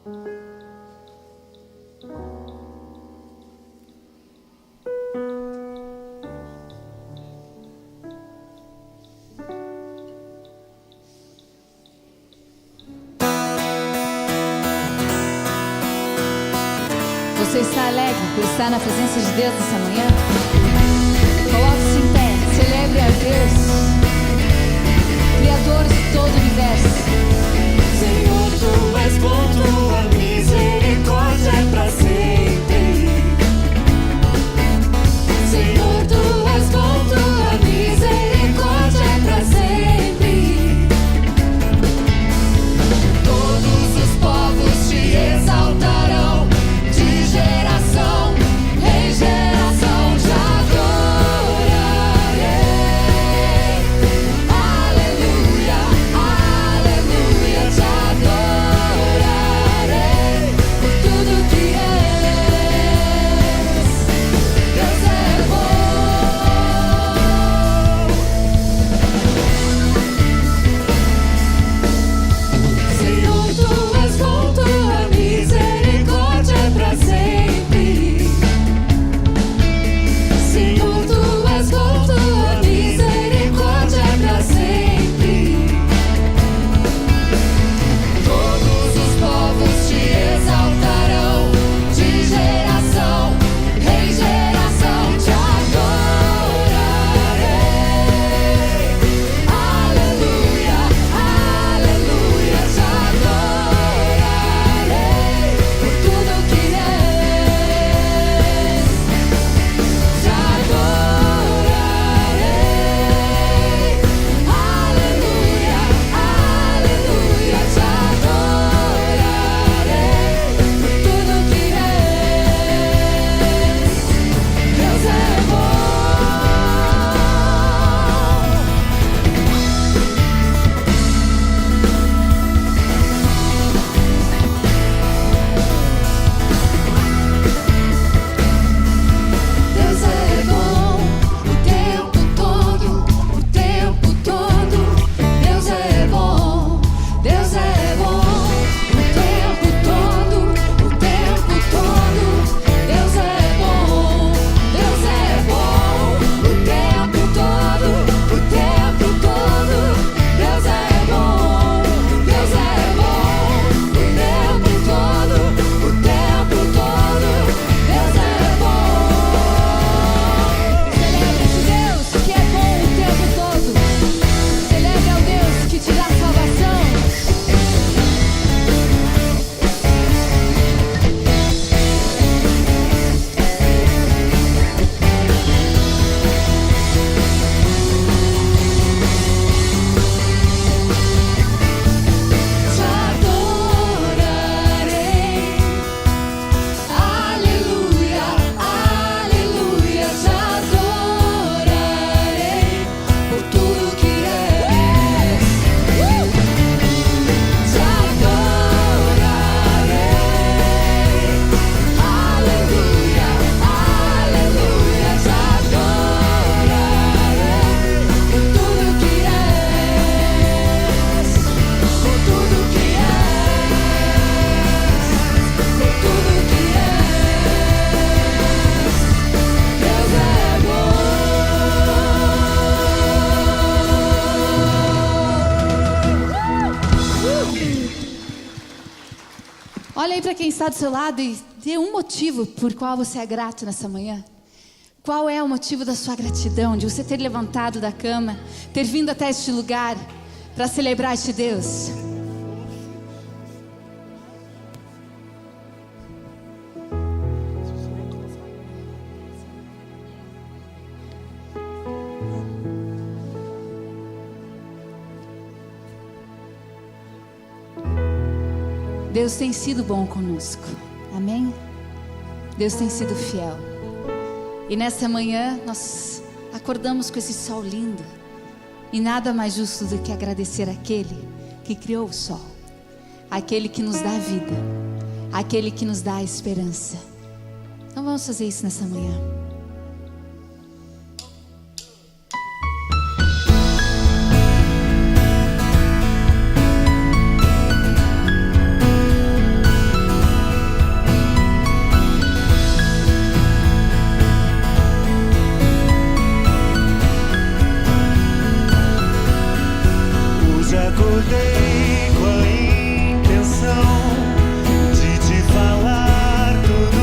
Você está alegre por estar na presença de Deus nessa manhã? Coloque-se em pé, celebre a Deus, Criador de todo o universo. Senhor, Tu és bom, Tua misericórdia é pra sempre. Senhor, Tu és bom, Tua misericórdia é pra sempre. Todos os povos Te exaltarão, de geração em geração Te adorarei. Aleluia, aleluia, Te adorarei por tudo que és. Deus é bom. Senhor, Tu és bom, Tua misericórdia é pra sempre. Senhor, Tu és bom, Tua misericórdia é pra sempre. Todos os povos Te exaltarão, de geração em geração Te adorarei. Aleluia, aleluia, Te adorarei por tudo que és. Te adorarei. Aleluia, aleluia, Te adorarei por tudo que és. Deus é bom. Deus é bom o tempo todo, o tempo todo. Deus é bom, Deus é bom o tempo todo, o tempo todo. Deus é bom, Deus é bom o tempo todo, o tempo todo. Deus é bom, Deus é bom o tempo todo, o tempo todo. Deus é bom. Celebre esse Deus que é bom o tempo todo. Celebre ao Deus que te dá salvação. Te adorarei. Aleluia, aleluia, Te adorarei por tudo que és. Te adorarei. Aleluia, aleluia, Te adorarei por tudo que és. Por tudo que és. Por tudo que és. Deus é bom. Olha aí para quem está do seu lado e dê um motivo por qual você é grato nessa manhã. Qual é o motivo da sua gratidão, de você ter levantado da cama, ter vindo até este lugar para celebrar este Deus? Deus tem sido bom conosco, amém? Deus tem sido fiel. E nessa manhã nós acordamos com esse sol lindo. E nada mais justo do que agradecer àquele que criou o sol, aquele que nos dá vida, aquele que nos dá a esperança. Então vamos fazer isso nessa manhã. acordei com a intenção de te falar tudo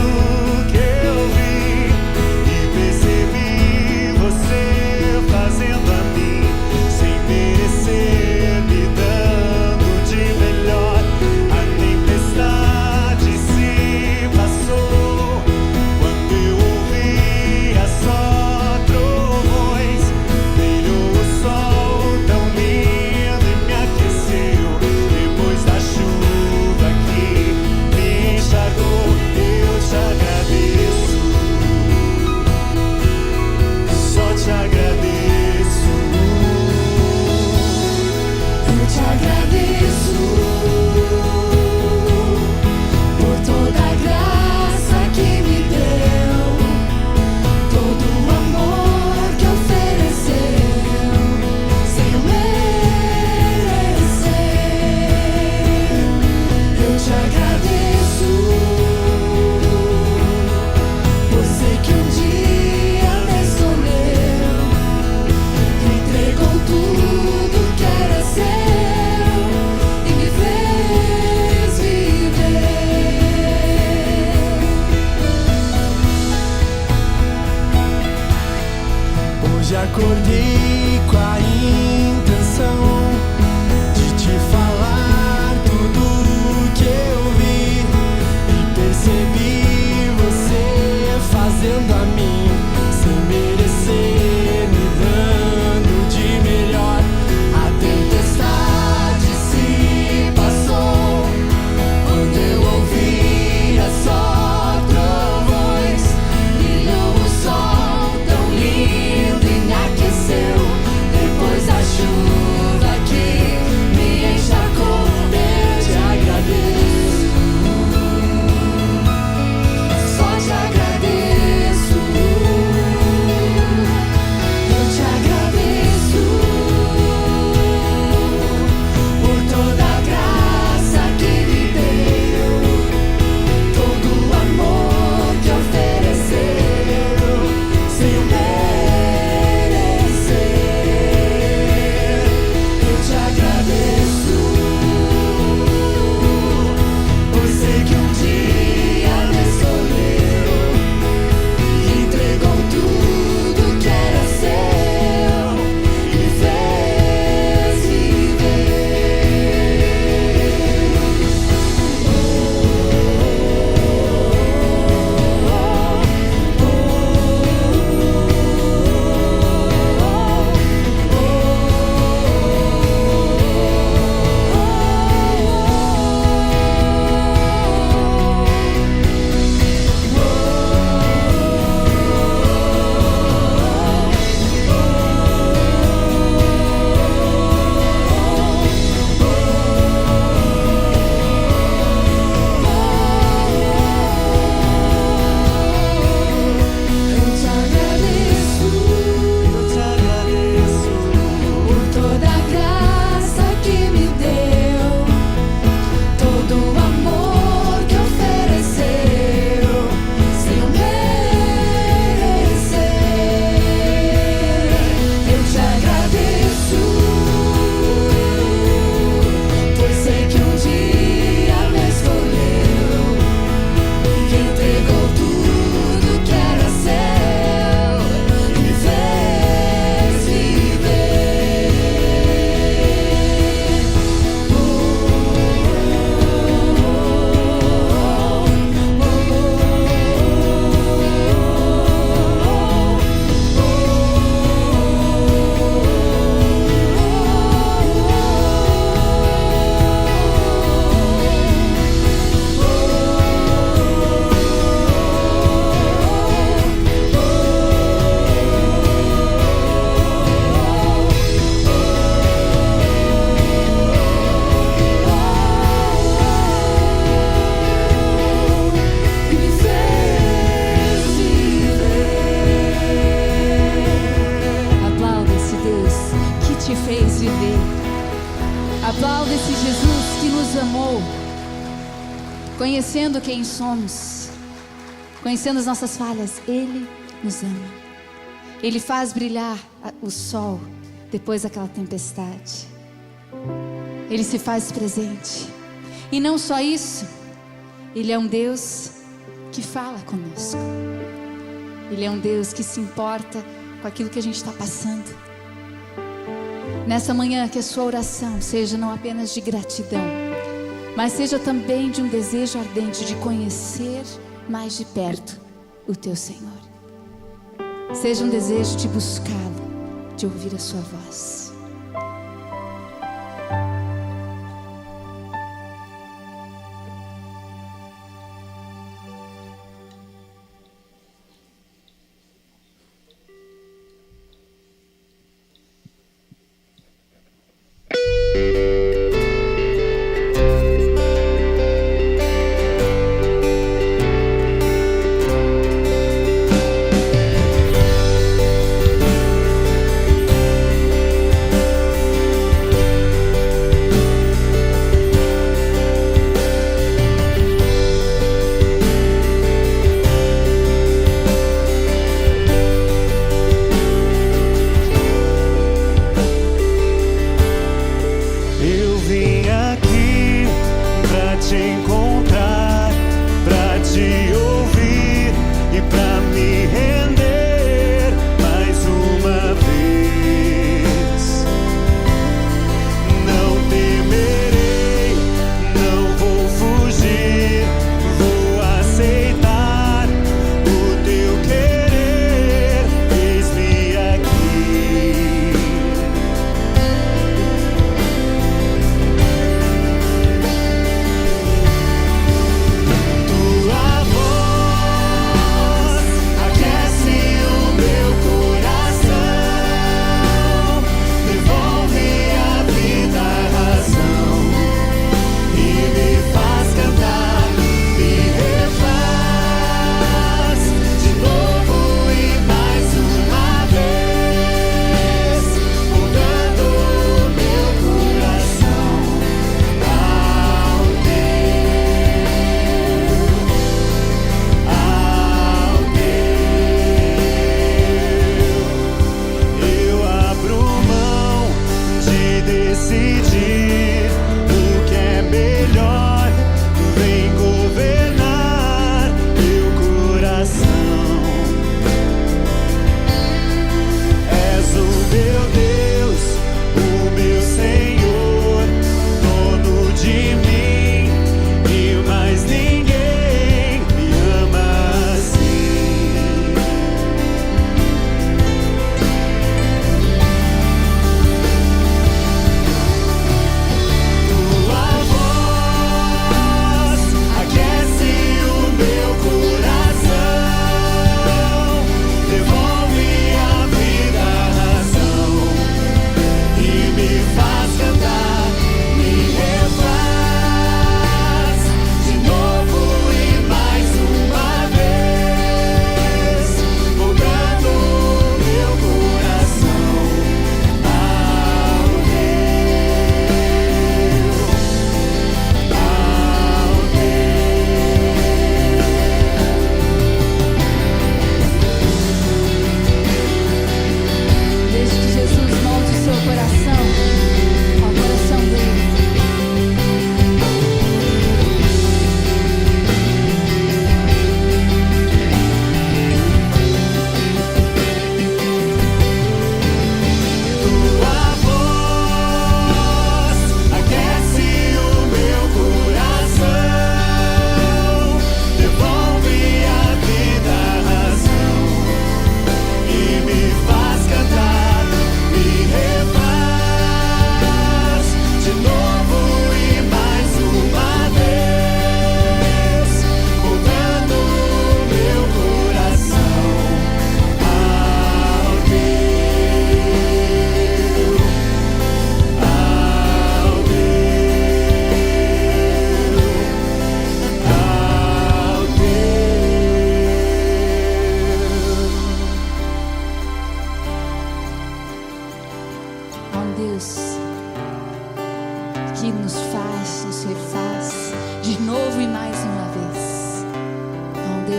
que eu vi e percebi você fazendo a mim sem merecer, me dando de melhor. A tempestade se passou quando eu ouvia só trovões. Brilhou o sol tão lindo e me aqueceu depois da chuva que me enxagou. Eu te agradeço, só te agradeço. Eu te agradeço por toda a graça que me deu, todo o amor que ofereceu, sem eu merecer. Eu te agradeço por ser que um dia me escolheu, entregou tudo que era seu e me fez viver. Hoje acordei com a intenção de te falar tudo que eu vi e percebi você fazendo a mim sem merecer, me dando de melhor. A tempestade se passou quando eu ouvia só trovões. Brilhou o sol tão lindo e me aqueceu depois da chuva que me encharcou. Eu te agradeço, só te agradeço. Eu te agradeço por toda a graça que me deu, todo o amor que ofereceu, sem eu merecer. Eu te agradeço por ser que um dia me escolheu, entregou tudo que era seu e me fez Eu te agradeço por toda a graça que me deu, todo o amor que ofereceu, sem eu merecer. Eu te agradeço por ser que um dia me escolheu e entregou tudo que era seu e me fez viver. E me fez viver. Aplauda esse Deus que te fez viver. Aplauda esse Jesus que nos amou, conhecendo quem somos, conhecendo as nossas falhas. Ele nos ama. Ele faz brilhar o sol depois daquela tempestade. Ele se faz presente. E não só isso, Ele é um Deus que fala conosco. Ele é um Deus que se importa com aquilo que a gente está passando. Nessa manhã, que a sua oração seja não apenas de gratidão, mas seja também de um desejo ardente de conhecer mais de perto o teu Senhor. Seja um desejo de buscá-lo, de ouvir a sua voz.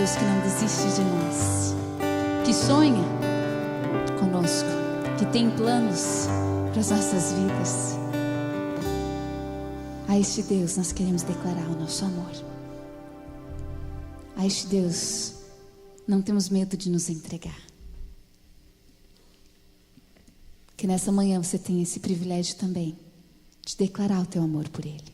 Deus que não desiste de nós, que sonha conosco, que tem planos para as nossas vidas. A este Deus nós queremos declarar o nosso amor. A este Deus não temos medo de nos entregar. Que nessa manhã você tenha esse privilégio também de declarar o teu amor por Ele.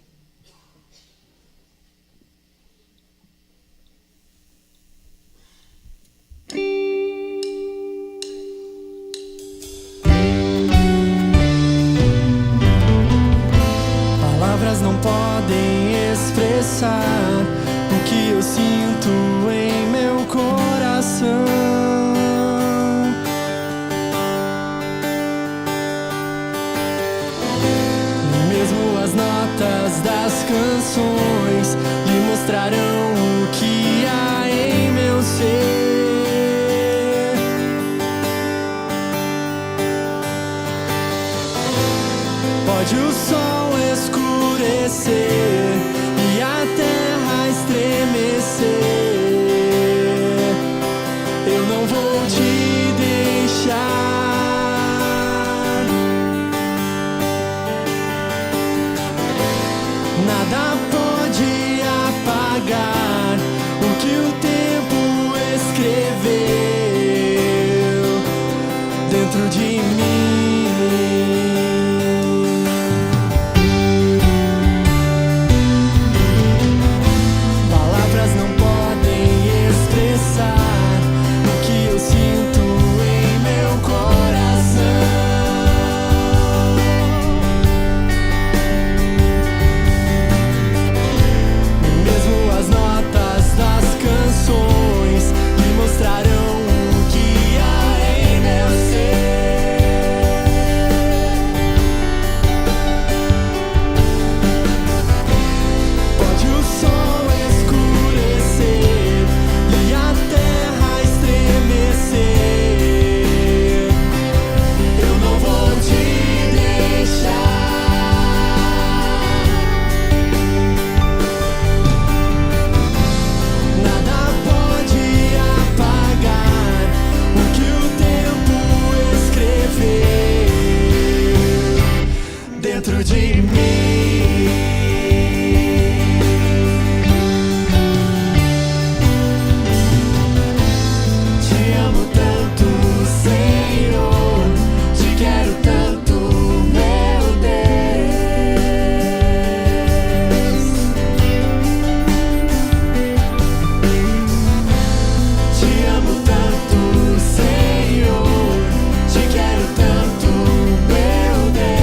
Palavras não podem expressar o que eu sinto em meu coração. Mesmo as notas das canções lhe mostrarão o que há em meu ser. Pode o sol escurecer e a terra estremecer, eu não vou te deixar. Nada pode apagar o que o tempo escreveu dentro de mim. Dentro de mim, te amo tanto, Senhor, te quero tanto, meu Deus. Te amo tanto, Senhor, te quero tanto, meu Deus.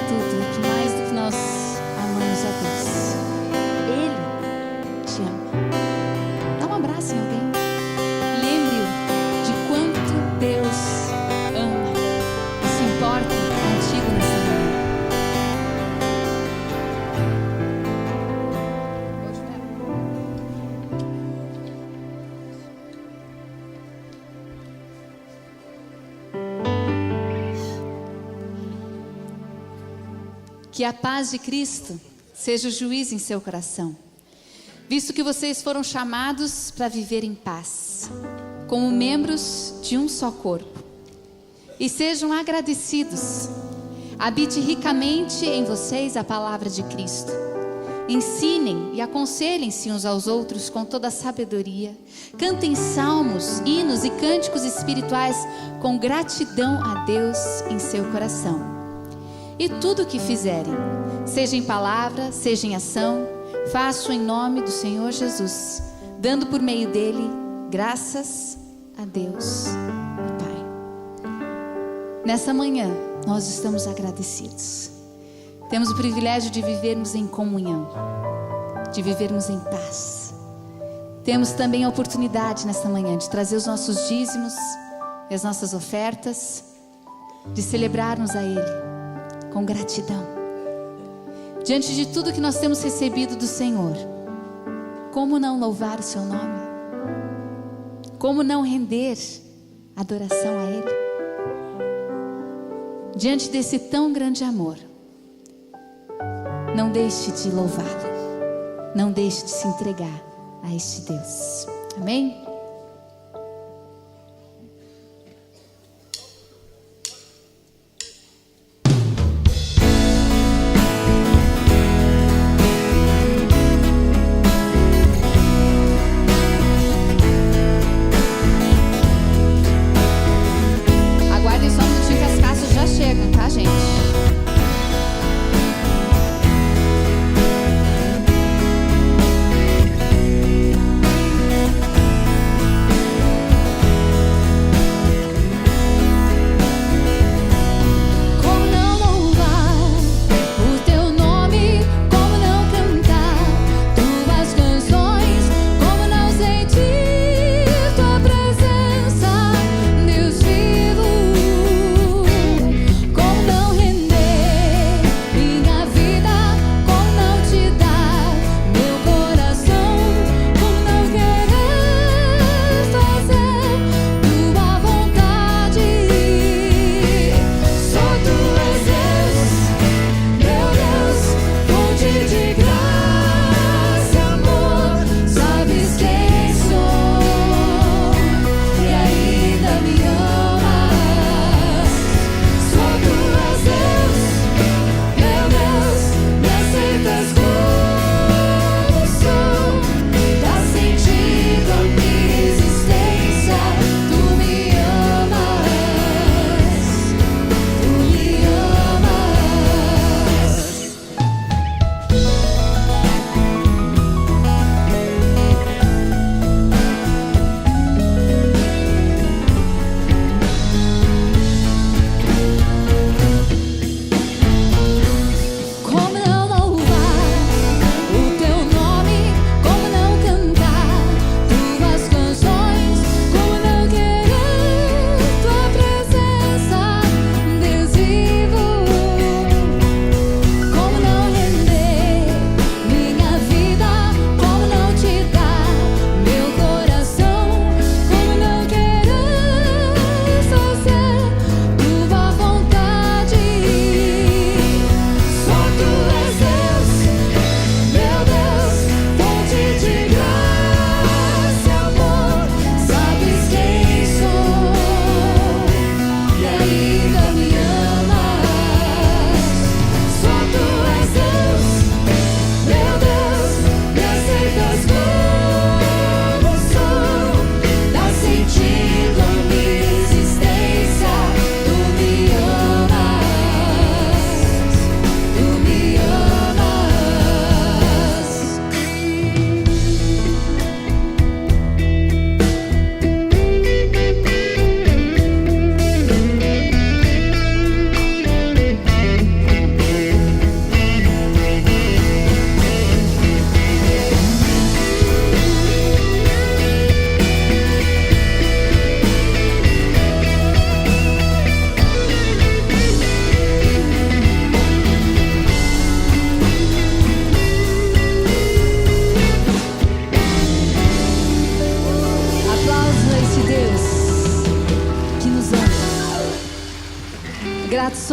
tudo, que mais do que nós amamos a Deus, Ele te ama. Dá um abraço em alguém. Lembre-o de quanto Deus ama e se importa contigo nessa manhã. Que a paz de Cristo seja o juiz em seu coração, visto que vocês foram chamados para viver em paz, como membros de um só corpo. E sejam agradecidos. Habite ricamente em vocês a palavra de Cristo. Ensinem e aconselhem-se uns aos outros com toda a sabedoria. Cantem salmos, hinos e cânticos espirituais com gratidão a Deus em seu coração. E tudo o que fizerem, seja em palavra, seja em ação, façam em nome do Senhor Jesus, dando por meio dele graças a Deus e Pai. Nessa manhã, nós estamos agradecidos. Temos o privilégio de vivermos em comunhão, de vivermos em paz. Temos também a oportunidade nessa manhã de trazer os nossos dízimos e as nossas ofertas, de celebrarmos a Ele com gratidão. Diante de tudo que nós temos recebido do Senhor, como não louvar o seu nome? Como não render adoração a Ele? Diante desse tão grande amor, não deixe de louvá-lo, não deixe de se entregar a este Deus. Amém?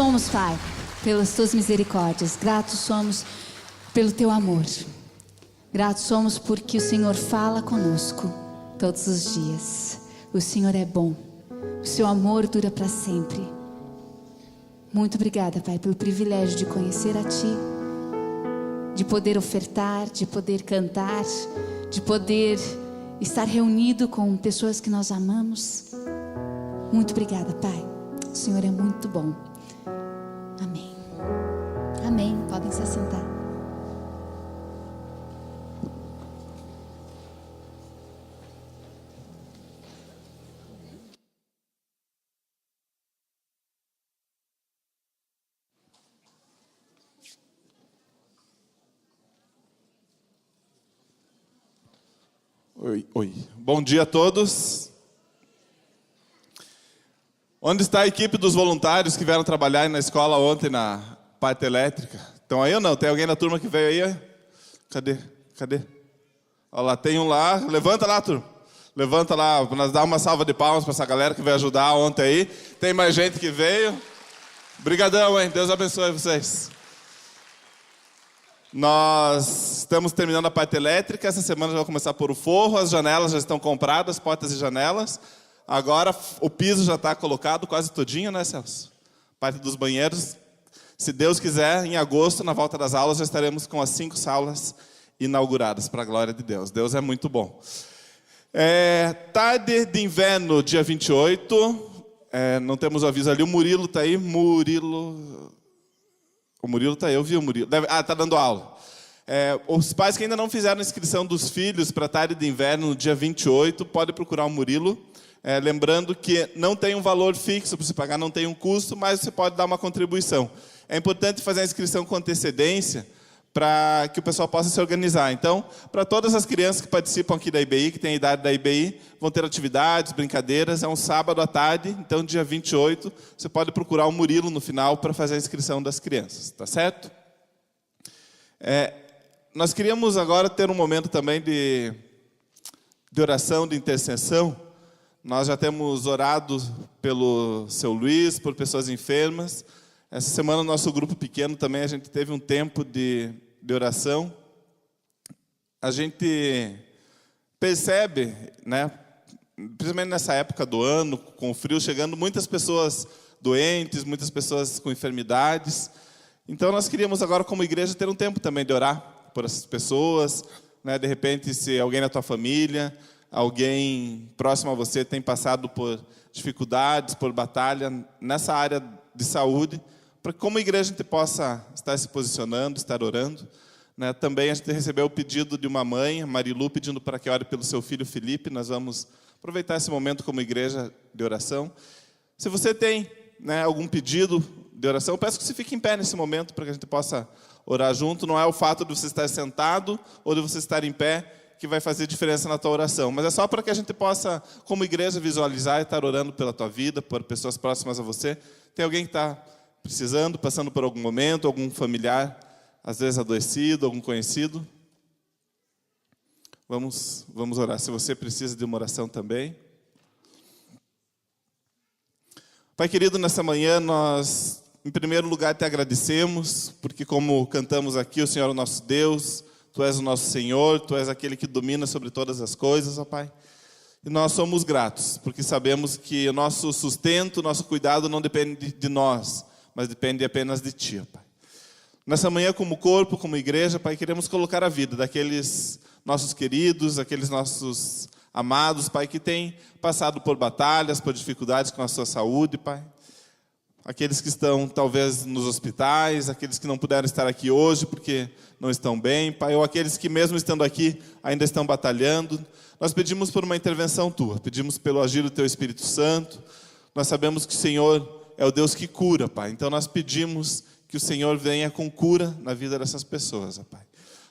somos, Pai, pelas tuas misericórdias. Gratos somos pelo teu amor. Gratos somos porque o Senhor fala conosco todos os dias. O Senhor é bom. O seu amor dura para sempre. Muito obrigada, Pai, pelo privilégio de conhecer a Ti, de poder ofertar, de poder cantar, de poder estar reunido com pessoas que nós amamos. Muito obrigada, Pai. O Senhor é muito bom. Amém. Amém. Podem se assentar. Oi. Bom dia a todos. Onde está a equipe dos voluntários que vieram trabalhar na escola ontem na parte elétrica? Estão aí ou não? Tem alguém na turma que veio aí? Cadê? Olha lá, tem um lá. Levanta lá, turma. Levanta lá, para nós dar uma salva de palmas para essa galera que veio ajudar ontem aí. Tem mais gente que veio. Brigadão, hein? Deus abençoe vocês. Nós estamos terminando a parte elétrica. Essa semana já vai começar a pôr o forro. As janelas já estão compradas, portas e janelas. Agora o piso já está colocado quase todinho, né, Celso? Parte dos banheiros. Se Deus quiser, em agosto, na volta das aulas, já estaremos com as 5 salas inauguradas, para a glória de Deus. Deus é muito bom. Tarde de inverno, dia 28. Não temos o aviso ali. O Murilo está aí. O Murilo está aí, eu vi o Murilo. Está dando aula. Os pais que ainda não fizeram a inscrição dos filhos para a tarde de inverno no dia 28, podem procurar o Murilo. Lembrando que não tem um valor fixo para você pagar, não tem um custo, mas você pode dar uma contribuição. É importante fazer a inscrição com antecedência para que o pessoal possa se organizar. Então, para todas as crianças que participam aqui da IBI, que têm a idade da IBI, vão ter atividades, brincadeiras. É um sábado à tarde, então dia 28, você pode procurar o Murilo no final para fazer a inscrição das crianças, tá certo? Nós queríamos agora ter um momento também de oração, de intercessão. Nós já temos orado pelo seu Luiz, por pessoas enfermas. Essa semana, no nosso grupo pequeno também, a gente teve um tempo de oração. A gente percebe, né, principalmente nessa época do ano, com o frio chegando, muitas pessoas doentes, muitas pessoas com enfermidades. Então, nós queríamos agora, como igreja, ter um tempo também de orar por essas pessoas. Né? De repente, se alguém na tua família, alguém próximo a você tem passado por dificuldades, por batalha nessa área de saúde, para que como igreja a gente possa estar se posicionando, estar orando. Né? Também a gente recebeu o pedido de uma mãe, Marilu, pedindo para que ore pelo seu filho Felipe. Nós vamos aproveitar esse momento como igreja de oração. Se você tem, né, algum pedido de oração, eu peço que você fique em pé nesse momento para que a gente possa orar junto. Não é o fato de você estar sentado ou de você estar em pé que vai fazer diferença na tua oração, mas é só para que a gente possa, como igreja, visualizar e estar orando pela tua vida, por pessoas próximas a você. Tem alguém que está precisando, passando por algum momento, algum familiar, às vezes adoecido, algum conhecido? Vamos orar. Se você precisa de uma oração também. Pai querido, nessa manhã nós, em primeiro lugar, te agradecemos, porque como cantamos aqui, o Senhor é o nosso Deus, Tu és o nosso Senhor, Tu és aquele que domina sobre todas as coisas, ó Pai. E nós somos gratos, porque sabemos que o nosso sustento, o nosso cuidado não depende de nós, mas depende apenas de Ti, ó Pai. Nessa manhã, como corpo, como igreja, Pai, queremos colocar a vida daqueles nossos queridos, aqueles nossos amados, Pai, que têm passado por batalhas, por dificuldades com a sua saúde, Pai. Aqueles que estão, talvez, nos hospitais, aqueles que não puderam estar aqui hoje porque não estão bem, Pai, ou aqueles que, mesmo estando aqui, ainda estão batalhando. Nós pedimos por uma intervenção Tua, pedimos pelo agir do Teu Espírito Santo. Nós sabemos que o Senhor é o Deus que cura, Pai. Então, nós pedimos que o Senhor venha com cura na vida dessas pessoas, ó Pai.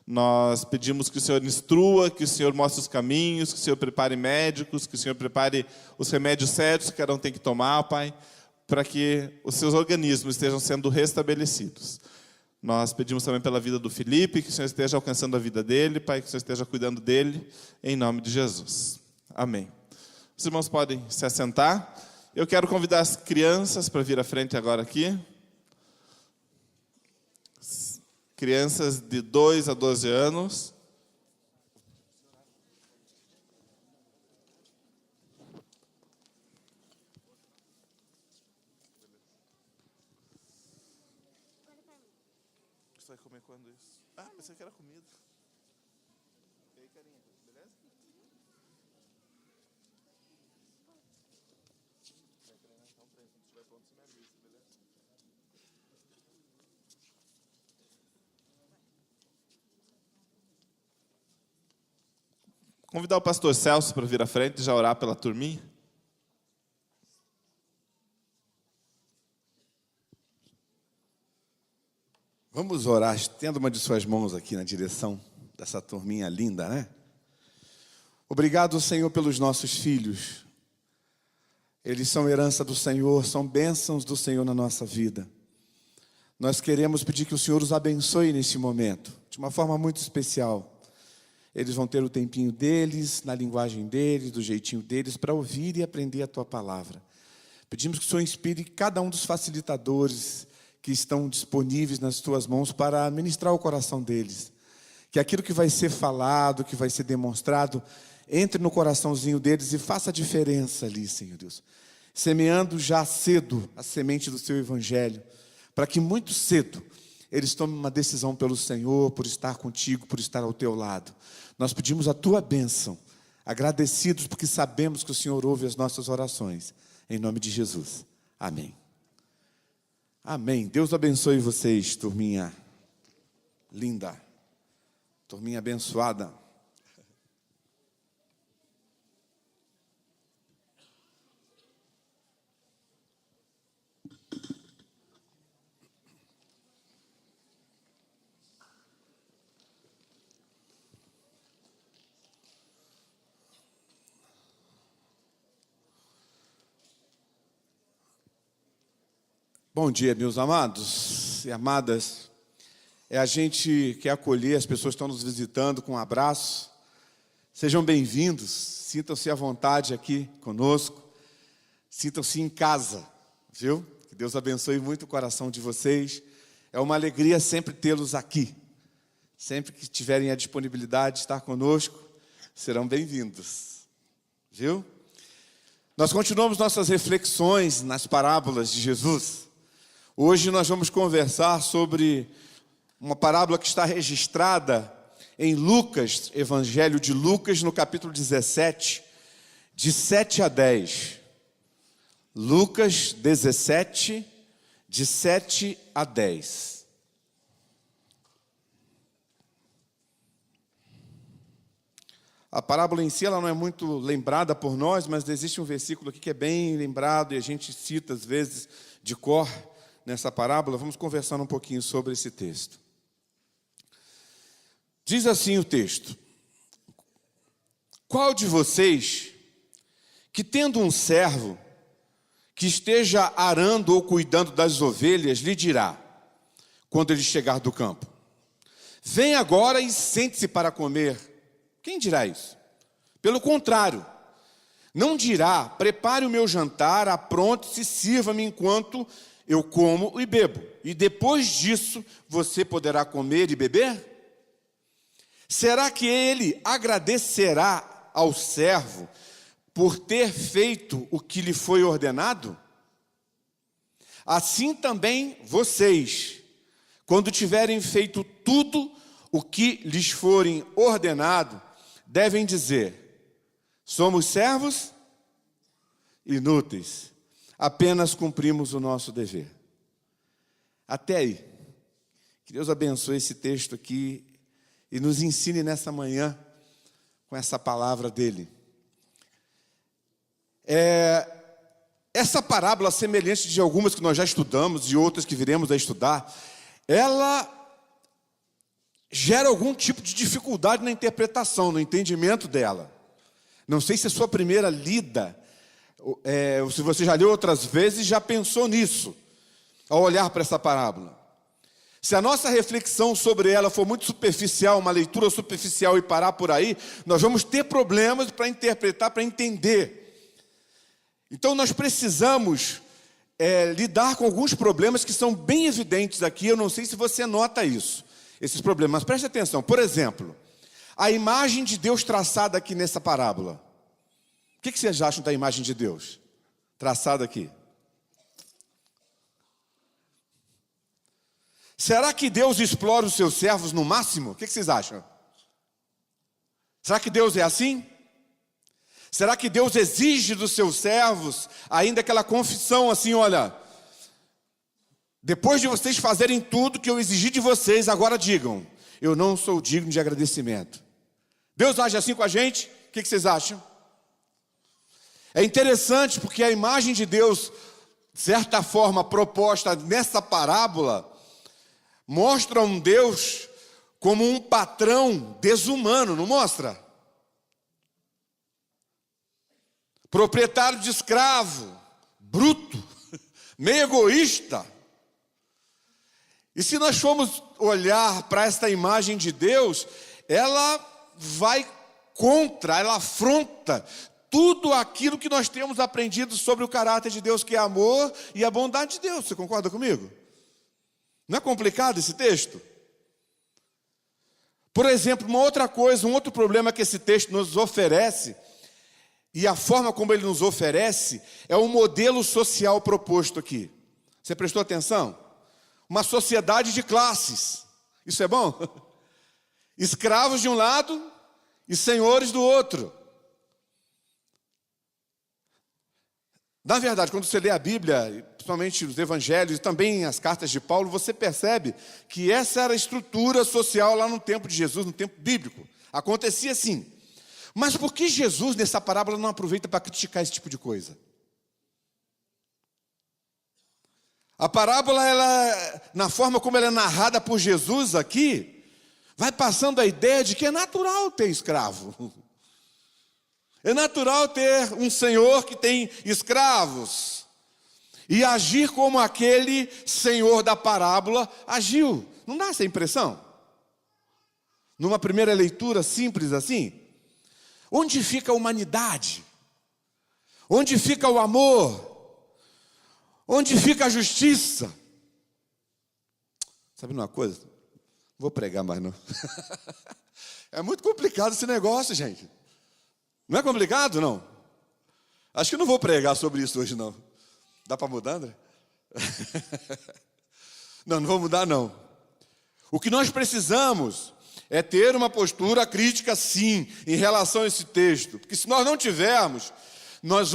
Nós pedimos que o Senhor instrua, que o Senhor mostre os caminhos, que o Senhor prepare médicos, que o Senhor prepare os remédios certos que cada um tem que tomar, Pai, para que os seus organismos estejam sendo restabelecidos. Nós pedimos também pela vida do Felipe, que o Senhor esteja alcançando a vida dele, Pai, que o Senhor esteja cuidando dele, em nome de Jesus. Amém. Os irmãos podem se assentar. Eu quero convidar as crianças para vir à frente agora aqui. crianças de 2 a 12 anos. Você vai comer quando isso? Ah, pensei que era comida. E aí, carinha, beleza? Convidar o pastor Celso para vir à frente e já orar pela turminha. Vamos orar, estenda uma de suas mãos aqui na direção dessa turminha linda, né? Obrigado, Senhor, pelos nossos filhos. Eles são herança do Senhor, são bênçãos do Senhor na nossa vida. Nós queremos pedir que o Senhor os abençoe neste momento, de uma forma muito especial. Eles vão ter o tempinho deles, na linguagem deles, do jeitinho deles, para ouvir e aprender a Tua palavra. Pedimos que o Senhor inspire cada um dos facilitadores que estão disponíveis nas Tuas mãos para ministrar o coração deles. Que aquilo que vai ser falado, que vai ser demonstrado, entre no coraçãozinho deles e faça a diferença ali, Senhor Deus. Semeando já cedo a semente do Seu Evangelho, para que muito cedo eles tomem uma decisão pelo Senhor, por estar contigo, por estar ao Teu lado. Nós pedimos a Tua bênção, agradecidos porque sabemos que o Senhor ouve as nossas orações. Em nome de Jesus. Amém. Amém. Deus abençoe vocês, turminha linda, turminha abençoada. Bom dia, meus amados e amadas. A gente quer acolher, as pessoas que estão nos visitando com um abraço. Sejam bem-vindos, sintam-se à vontade aqui conosco. Sintam-se em casa, viu? Que Deus abençoe muito o coração de vocês. É uma alegria sempre tê-los aqui. Sempre que tiverem a disponibilidade de estar conosco, serão bem-vindos, viu? Nós continuamos nossas reflexões nas parábolas de Jesus. Hoje nós vamos conversar sobre uma parábola que está registrada em Lucas, Evangelho de Lucas, no capítulo 17, de 7 a 10. Lucas 17, de 7 a 10. A parábola em si ela não é muito lembrada por nós, mas existe um versículo aqui que é bem lembrado e a gente cita às vezes de cor nessa parábola. Vamos conversar um pouquinho sobre esse texto. Diz assim o texto: qual de vocês que tendo um servo que esteja arando ou cuidando das ovelhas lhe dirá, quando ele chegar do campo: vem agora e sente-se para comer? Quem dirá isso? Pelo contrário, não dirá: prepare o meu jantar, apronte-se, sirva-me enquanto eu como e bebo, e depois disso você poderá comer e beber? Será que ele agradecerá ao servo por ter feito o que lhe foi ordenado? Assim também vocês, quando tiverem feito tudo o que lhes forem ordenado, devem dizer: somos servos inúteis, apenas cumprimos o nosso dever. Até aí. Que Deus abençoe esse texto aqui e nos ensine nessa manhã com essa palavra dele. Essa parábola, semelhante de algumas que nós já estudamos e outras que viremos a estudar, ela gera algum tipo de dificuldade na interpretação, no entendimento dela. Não sei se a sua primeira lida, se você já leu outras vezes, já pensou nisso, ao olhar para essa parábola. Se a nossa reflexão sobre ela for muito superficial, uma leitura superficial e parar por aí, nós vamos ter problemas para interpretar, para entender. Então nós precisamos lidar com alguns problemas que são bem evidentes aqui. Eu não sei se você nota isso. esses problemas. Mas preste atenção, por exemplo, a imagem de Deus traçada aqui nessa parábola. O que vocês acham da imagem de Deus traçada aqui? Será que Deus explora os seus servos no máximo? O que vocês acham? Será que Deus é assim? Será que Deus exige dos seus servos ainda aquela confissão assim, olha, depois de vocês fazerem tudo que eu exigi de vocês, agora digam, eu não sou digno de agradecimento. Deus age assim com a gente? O que vocês acham? É interessante porque a imagem de Deus, de certa forma proposta nessa parábola, mostra um Deus como um patrão desumano, não mostra? Proprietário de escravo, bruto, meio egoísta. E se nós formos olhar para esta imagem de Deus, ela vai contra, ela afronta tudo aquilo que nós temos aprendido sobre o caráter de Deus, que é amor e a bondade de Deus. Você concorda comigo? Não é complicado esse texto? Por exemplo, uma outra coisa, um outro problema que esse texto nos oferece, e a forma como ele nos oferece, é o modelo social proposto aqui. Você prestou atenção? Uma sociedade de classes. Isso é bom? Escravos de um lado e senhores do outro. Na verdade, quando você lê a Bíblia, principalmente os evangelhos e também as cartas de Paulo, você percebe que essa era a estrutura social lá no tempo de Jesus, no tempo bíblico. Acontecia assim. Mas por que Jesus, nessa parábola, não aproveita para criticar esse tipo de coisa? A parábola, ela, na forma como ela é narrada por Jesus aqui, vai passando a ideia de que é natural ter escravo. É natural ter um senhor que tem escravos e agir como aquele senhor da parábola agiu. Não dá essa impressão? Numa primeira leitura simples assim? Onde fica a humanidade? Onde fica o amor? Onde fica a justiça? Sabe uma coisa? Não vou pregar mais não. É muito complicado esse negócio, gente. Não é complicado, não? Acho que eu não vou pregar sobre isso hoje, não. Dá para mudar, André? Não vou mudar, não. O que nós precisamos é ter uma postura crítica, sim, em relação a esse texto. Porque se nós não tivermos, nós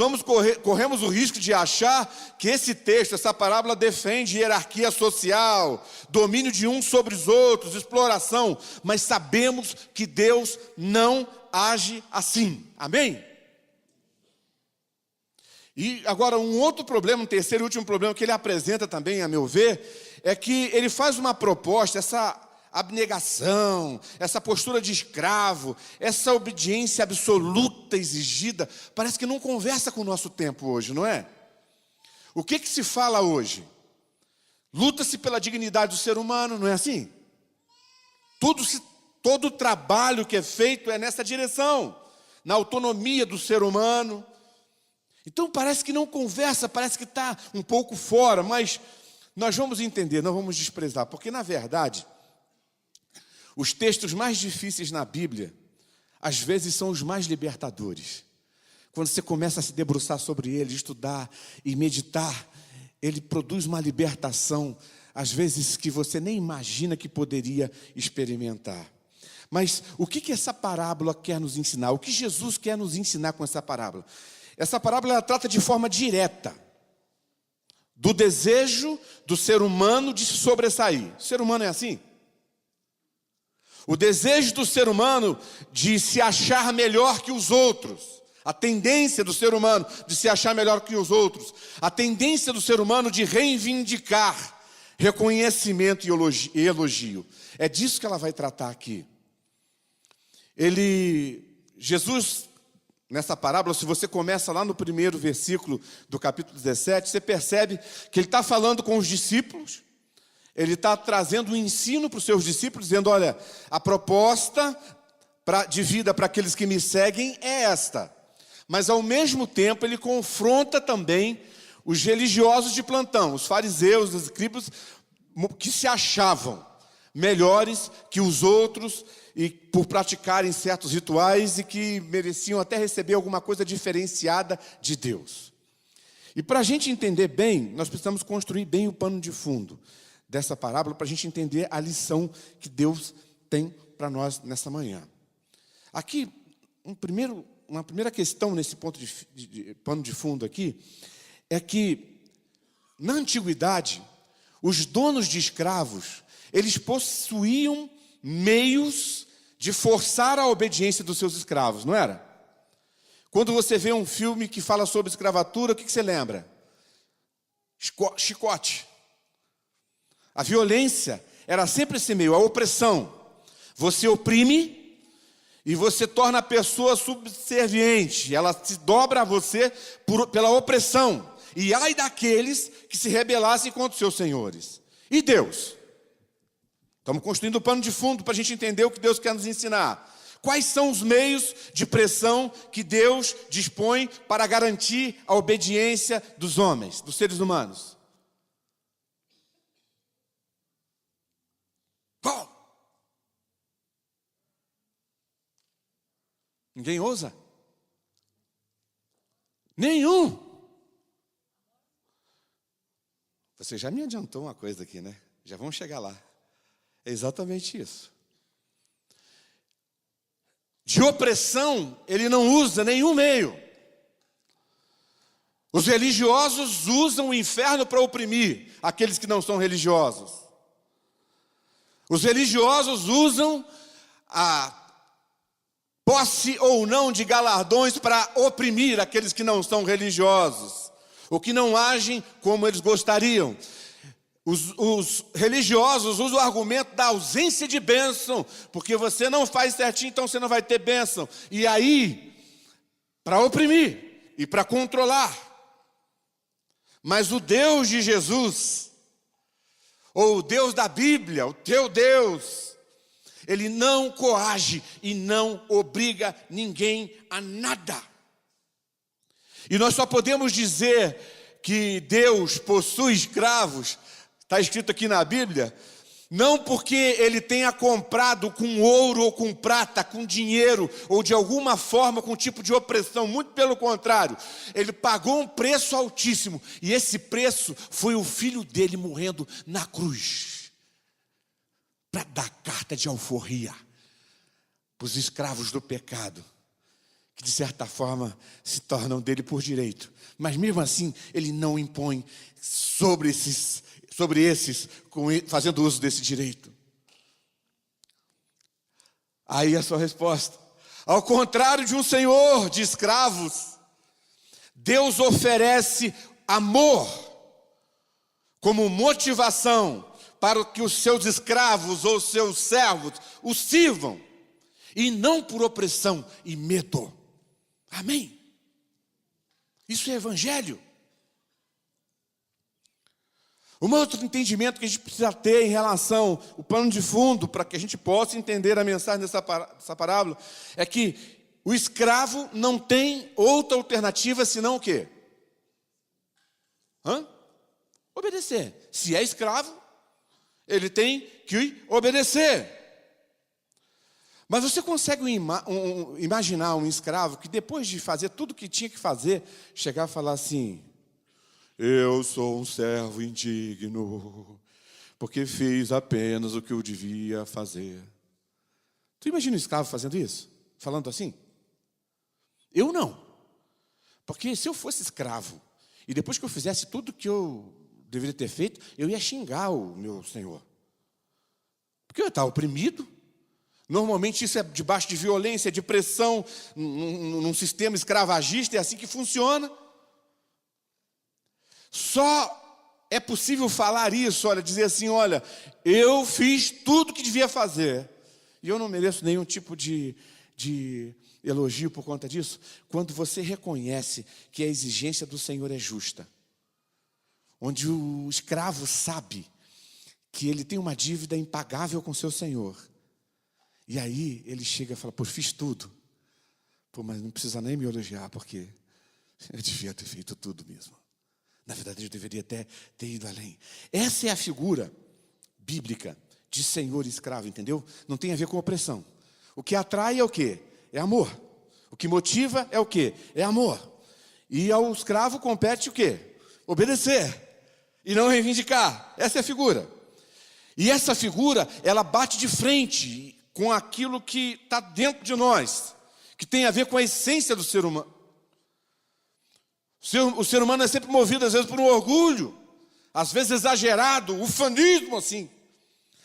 corremos o risco de achar que esse texto, essa parábola, defende hierarquia social, domínio de uns sobre os outros, exploração. Mas sabemos que Deus não age assim. Amém? E agora um outro problema, um terceiro e último problema que ele apresenta também, a meu ver, é que ele faz uma proposta, essa abnegação, essa postura de escravo, essa obediência absoluta exigida, parece que não conversa com o nosso tempo hoje, não é? O que se fala hoje? Luta-se pela dignidade do ser humano, não é assim? Todo o trabalho que é feito é nessa direção, na autonomia do ser humano. Então parece que não conversa, parece que está um pouco fora, mas nós vamos entender, não vamos desprezar, porque na verdade, os textos mais difíceis na Bíblia, às vezes são os mais libertadores. Quando você começa a se debruçar sobre ele, estudar e meditar, ele produz uma libertação, às vezes que você nem imagina que poderia experimentar. Mas o que essa parábola quer nos ensinar? O que Jesus quer nos ensinar com essa parábola? Essa parábola ela trata de forma direta do desejo do ser humano de se sobressair. O ser humano é assim? O desejo do ser humano de se achar melhor que os outros. A tendência do ser humano de se achar melhor que os outros. A tendência do ser humano de reivindicar reconhecimento e elogio. É disso que ela vai tratar aqui. Jesus, nessa parábola, se você começa lá no primeiro versículo do capítulo 17, você percebe que ele está falando com os discípulos. Ele está trazendo um ensino para os seus discípulos, dizendo, olha, a proposta de vida para aqueles que me seguem é esta. Mas ao mesmo tempo ele confronta também os religiosos de plantão, os fariseus, os escribas, que se achavam. melhores que os outros e por praticarem certos rituais e que mereciam até receber alguma coisa diferenciada de Deus. E para a gente entender bem, nós precisamos construir bem o pano de fundo dessa parábola para a gente entender a lição que Deus tem para nós nessa manhã. Aqui, uma primeira questão nesse ponto de pano de fundo aqui é que, na antiguidade, os donos de escravos, eles possuíam meios de forçar a obediência dos seus escravos, não era? Quando você vê um filme que fala sobre escravatura, o que você lembra? Chicote. A violência era sempre esse meio, a opressão. Você oprime e você torna a pessoa subserviente. Ela se dobra a você pela opressão. E ai daqueles que se rebelassem contra os seus senhores. E Deus? Estamos construindo o pano de fundo para a gente entender o que Deus quer nos ensinar. Quais são os meios de pressão que Deus dispõe para garantir a obediência dos homens, dos seres humanos? Qual? Ninguém ousa? Nenhum. Você já me adiantou uma coisa aqui, né? Já vamos chegar lá. É exatamente isso. De opressão, ele não usa nenhum meio. Os religiosos usam o inferno para oprimir aqueles que não são religiosos. Os religiosos usam a posse ou não de galardões para oprimir aqueles que não são religiosos, ou que não agem como eles gostariam. Os religiosos usam o argumento da ausência de bênção, porque você não faz certinho, então você não vai ter bênção. E aí, para oprimir e para controlar. Mas o Deus de Jesus, ou o Deus da Bíblia, o teu Deus, ele não coage e não obriga ninguém a nada. E nós só podemos dizer que Deus possui escravos, está escrito aqui na Bíblia, não porque ele tenha comprado com ouro ou com prata, com dinheiro, ou de alguma forma com um tipo de opressão, muito pelo contrário, ele pagou um preço altíssimo, e esse preço foi o filho dele morrendo na cruz, para dar carta de alforria para os escravos do pecado, que de certa forma se tornam dele por direito, mas mesmo assim ele não impõe sobre esses fazendo uso desse direito. Aí a sua resposta: ao contrário de um senhor de escravos, Deus oferece amor como motivação para que os seus escravos ou seus servos o sirvam, e não por opressão e medo. Amém? Isso é evangelho. Um outro entendimento que a gente precisa ter em relação ao pano de fundo, para que a gente possa entender a mensagem dessa parábola, é que o escravo não tem outra alternativa senão o quê? Obedecer. Se é escravo, ele tem que obedecer. Mas você consegue imaginar um escravo que depois de fazer tudo o que tinha que fazer, chegar e falar assim: eu sou um servo indigno, porque fiz apenas o que eu devia fazer. Tu imagina um escravo fazendo isso? Falando assim? Eu não. Porque se eu fosse escravo, e depois que eu fizesse tudo o que eu deveria ter feito, eu ia xingar o meu senhor. Porque eu estava oprimido. Normalmente isso é debaixo de violência, de pressão, num sistema escravagista, é assim que funciona. Só é possível falar isso, dizer assim: olha, eu fiz tudo o que devia fazer, e eu não mereço nenhum tipo de elogio por conta disso, quando você reconhece que a exigência do Senhor é justa, onde o escravo sabe que ele tem uma dívida impagável com seu Senhor, e aí ele chega e fala: pô, fiz tudo, mas não precisa nem me elogiar, porque eu devia ter feito tudo mesmo. Na verdade, eu deveria até ter ido além. Essa é a figura bíblica de senhor e escravo, entendeu? Não tem a ver com opressão. O que atrai é o quê? É amor. O que motiva é o quê? É amor. E ao escravo compete o quê? Obedecer e não reivindicar. Essa é a figura. E essa figura, ela bate de frente com aquilo que está dentro de nós, que tem a ver com a essência do ser humano. O ser humano é sempre movido, às vezes, por um orgulho, às vezes exagerado, ufanismo, assim.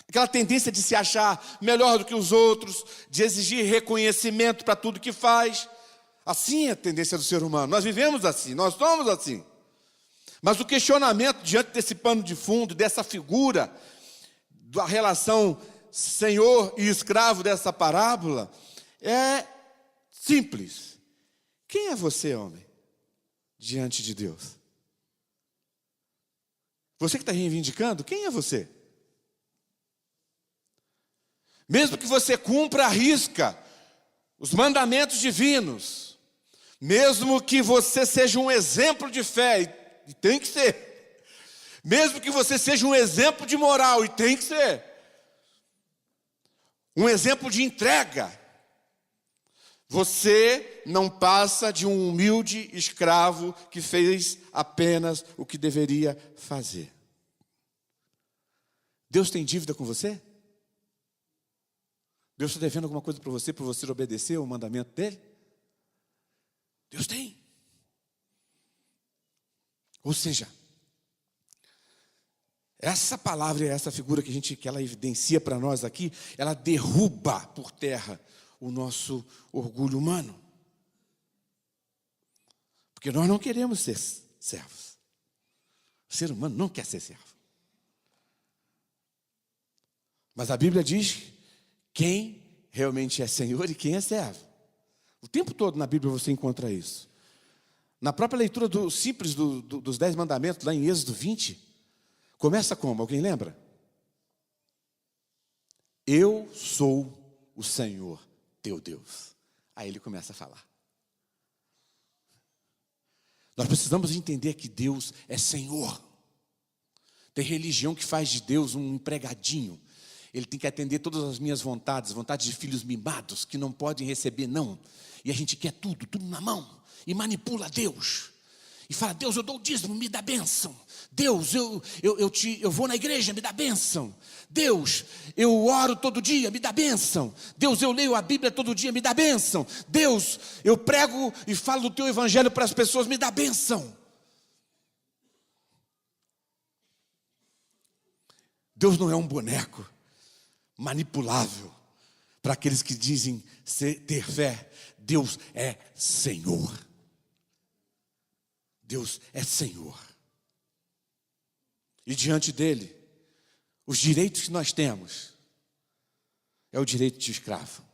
Aquela tendência de se achar melhor do que os outros, de exigir reconhecimento para tudo que faz. Assim é a tendência do ser humano. Nós vivemos assim, nós somos assim. Mas o questionamento diante desse pano de fundo, dessa figura, da relação senhor e escravo dessa parábola, é simples. Quem é você, homem, diante de Deus? Você que está reivindicando, quem é você? Mesmo que você cumpra à risca os mandamentos divinos, mesmo que você seja um exemplo de fé, e tem que ser, mesmo que você seja um exemplo de moral, e tem que ser, um exemplo de entrega, você não passa de um humilde escravo que fez apenas o que deveria fazer. Deus tem dívida com você? Deus está devendo alguma coisa para você obedecer ao mandamento dele? Deus tem. Ou seja, essa palavra e essa figura que ela evidencia para nós aqui, ela derruba por terra o nosso orgulho humano. Porque nós não queremos ser servos. O ser humano não quer ser servo. Mas a Bíblia diz quem realmente é senhor e quem é servo. O tempo todo na Bíblia você encontra isso. Na própria leitura simples dos 10 mandamentos, lá em Êxodo 20, começa como? Alguém lembra? Eu sou o Senhor, teu Deus. Aí ele começa a falar. Nós precisamos entender que Deus é Senhor. Tem religião que faz de Deus um empregadinho. Ele tem que atender todas as minhas vontades de filhos mimados, que não podem receber não. E a gente quer tudo na mão. E manipula Deus. E fala, Deus, eu dou o dízimo, me dá bênção. Deus, eu vou na igreja, me dá bênção. Deus, eu oro todo dia, me dá bênção. Deus, eu leio a Bíblia todo dia, me dá bênção. Deus, eu prego e falo do teu evangelho para as pessoas, me dá bênção. Deus não é um boneco manipulável para aqueles que dizem ter fé. Deus é Senhor. Deus é Senhor. E diante dele, os direitos que nós temos é o direito de escravo.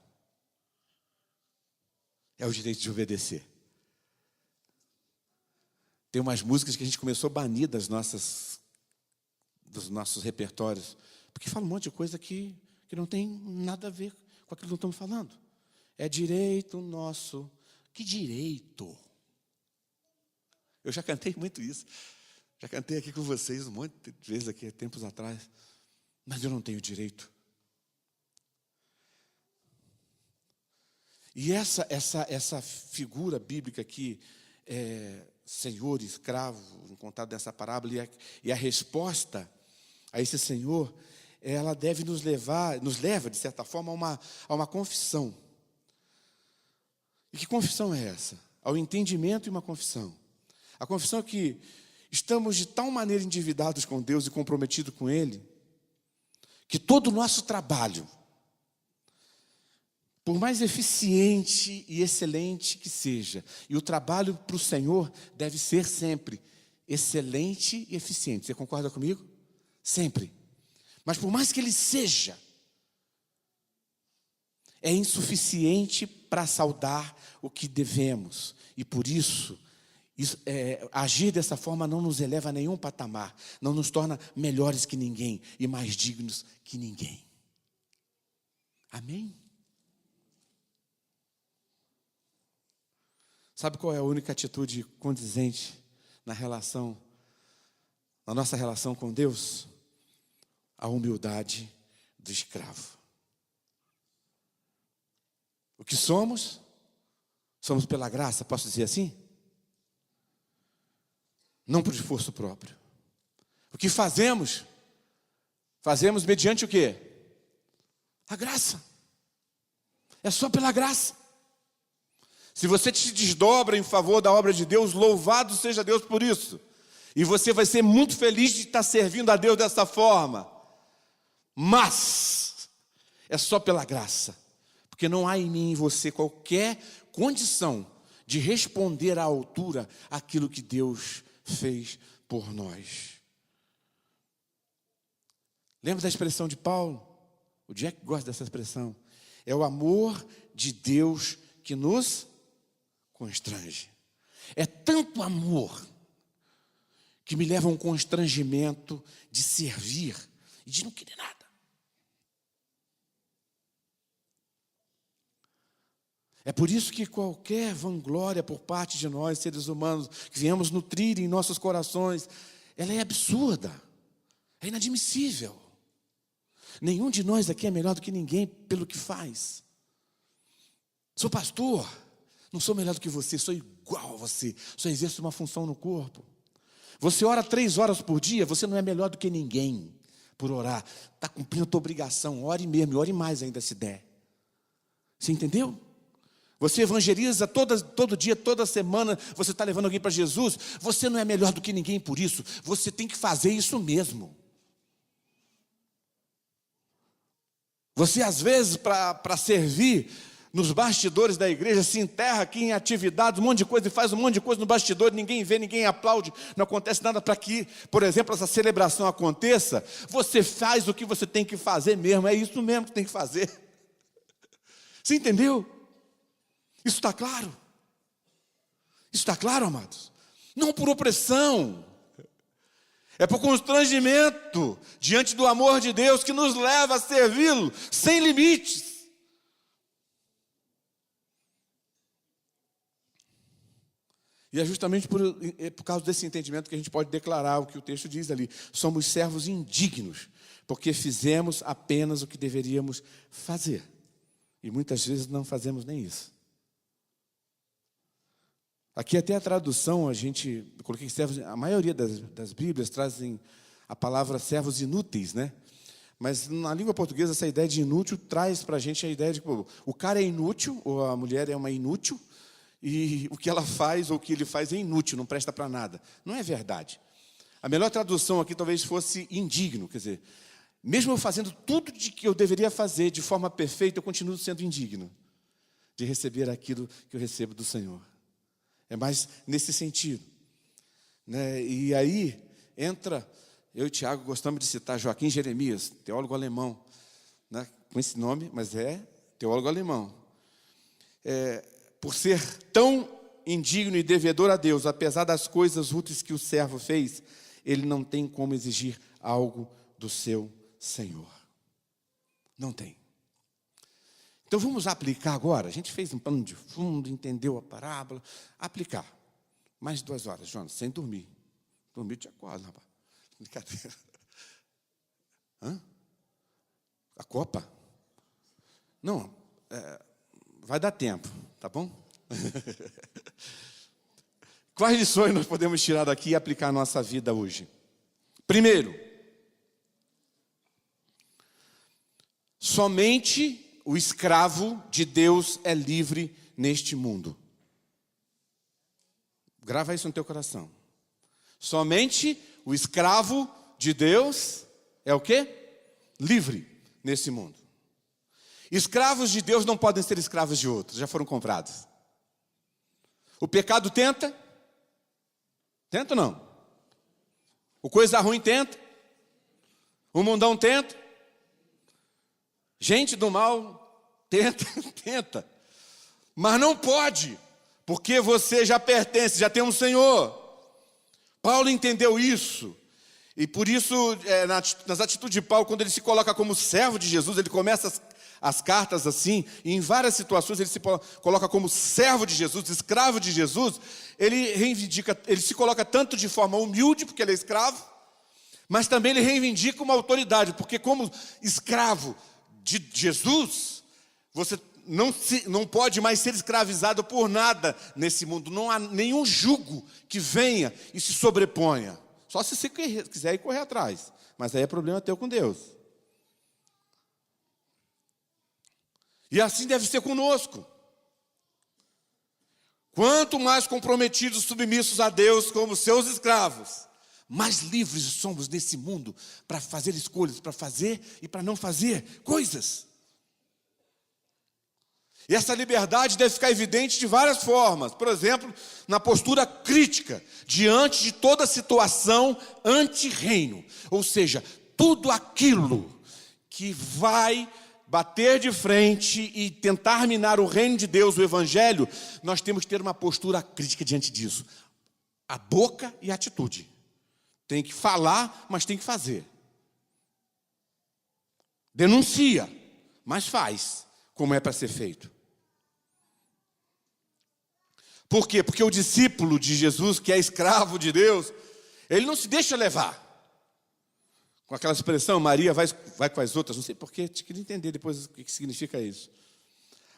É o direito de obedecer. Tem umas músicas que a gente começou a banir dos nossos repertórios, porque fala um monte de coisa que não tem nada a ver com aquilo que nós estamos falando. É direito nosso. Que direito? Eu já cantei muito isso. Já cantei aqui com vocês um monte de vezes aqui, há tempos atrás. Mas eu não tenho direito. E essa figura bíblica aqui, senhor e escravo, contado dessa parábola, e a resposta a esse senhor, ela deve nos leva, de certa forma, a uma confissão. E que confissão é essa? Ao entendimento e uma confissão. A confissão é que estamos de tal maneira endividados com Deus e comprometidos com Ele, que todo o nosso trabalho, por mais eficiente e excelente que seja, e o trabalho para o Senhor deve ser sempre excelente e eficiente. Você concorda comigo? Sempre. Mas por mais que ele seja, é insuficiente para saldar o que devemos. E por isso, agir dessa forma não nos eleva a nenhum patamar, não nos torna melhores que ninguém e mais dignos que ninguém. Amém? Sabe qual é a única atitude condizente na nossa relação com Deus? A humildade do escravo. O que somos? Somos pela graça, posso dizer assim? Não por esforço próprio. O que fazemos? Fazemos mediante o quê? A graça. É só pela graça. Se você te desdobra em favor da obra de Deus, louvado seja Deus por isso. E você vai ser muito feliz de estar servindo a Deus dessa forma. Mas é só pela graça. Porque não há em mim e em você qualquer condição de responder à altura aquilo que Deus fez por nós. Lembra da expressão de Paulo? O Jack gosta dessa expressão. É o amor de Deus que nos constrange. É tanto amor que me leva a um constrangimento de servir e de não querer nada. É por isso que qualquer vanglória por parte de nós, seres humanos, que viemos nutrir em nossos corações, ela é absurda, é inadmissível. Nenhum de nós aqui é melhor do que ninguém pelo que faz. Sou pastor, não sou melhor do que você, sou igual a você, só exerço uma função no corpo. Você ora 3 horas por dia, você não é melhor do que ninguém por orar. Está cumprindo a tua obrigação, ore mesmo, ore mais ainda se der. Você entendeu? Você evangeliza todo dia, toda semana, você está levando alguém para Jesus, você não é melhor do que ninguém por isso, você tem que fazer isso mesmo. Você às vezes para servir nos bastidores da igreja, se enterra aqui em atividades, um monte de coisa, e faz um monte de coisa no bastidor, ninguém vê, ninguém aplaude, não acontece nada para que, por exemplo, essa celebração aconteça. Você faz o que você tem que fazer mesmo, é isso mesmo que tem que fazer. Você entendeu? Isso está claro? Isso está claro, amados? Não por opressão, é por constrangimento diante do amor de Deus que nos leva a servi-lo sem limites. E é justamente por causa desse entendimento que a gente pode declarar o que o texto diz ali. Somos servos indignos, porque fizemos apenas o que deveríamos fazer. E muitas vezes não fazemos nem isso. Aqui até a tradução, eu coloquei servos, a maioria das Bíblias trazem a palavra servos inúteis, né? Mas na língua portuguesa essa ideia de inútil traz para a gente a ideia de que o cara é inútil, ou a mulher é uma inútil, e o que ela faz ou o que ele faz é inútil, não presta para nada. Não é verdade. A melhor tradução aqui talvez fosse indigno, quer dizer, mesmo eu fazendo tudo de que eu deveria fazer de forma perfeita, eu continuo sendo indigno de receber aquilo que eu recebo do Senhor. É mais nesse sentido, né? E aí entra, eu e o Tiago gostamos de citar Joaquim Jeremias, teólogo alemão, né? Com esse nome, mas é teólogo alemão. Por ser tão indigno e devedor a Deus, apesar das coisas úteis que o servo fez, ele não tem como exigir algo do seu Senhor. Não tem. Então vamos aplicar agora. A gente fez um pano de fundo, entendeu a parábola. Aplicar. Mais 2 horas, Jonas, sem dormir. Dormir te acorda, rapaz. Brincadeira. Hã? A Copa? Não, vai dar tempo, tá bom? Quais lições nós podemos tirar daqui e aplicar à nossa vida hoje? Primeiro, somente o escravo de Deus é livre neste mundo. Grava isso no teu coração. Somente o escravo de Deus é o quê? Livre nesse mundo. Escravos de Deus não podem ser escravos de outros, já foram comprados. O pecado tenta? Tenta ou não? O coisa ruim tenta? O mundão tenta? Gente do mal tenta, mas não pode, porque você já pertence, já tem um Senhor. Paulo entendeu isso, e por isso, nas atitudes de Paulo, quando ele se coloca como servo de Jesus, ele começa as cartas assim, e em várias situações ele se coloca como servo de Jesus, escravo de Jesus. Ele se coloca tanto de forma humilde, porque ele é escravo, Mas também ele reivindica uma autoridade, porque como escravo de Jesus, você não pode mais ser escravizado por nada nesse mundo. Não há nenhum jugo que venha e se sobreponha. Só se você quiser ir correr atrás. Mas aí é problema teu com Deus. E assim deve ser conosco. Quanto mais comprometidos, submissos a Deus como seus escravos, mais livres somos nesse mundo para fazer escolhas, para fazer e para não fazer coisas. E essa liberdade deve ficar evidente de várias formas. Por exemplo, na postura crítica, diante de toda situação anti-reino. Ou seja, tudo aquilo que vai bater de frente e tentar minar o reino de Deus, o Evangelho, nós temos que ter uma postura crítica diante disso. A boca e a atitude. Tem que falar, mas tem que fazer. Denuncia, mas faz como é para ser feito. Por quê? Porque o discípulo de Jesus, que é escravo de Deus, ele não se deixa levar. Com aquela expressão, Maria vai com as outras, não sei porquê, te queria entender depois o que significa isso.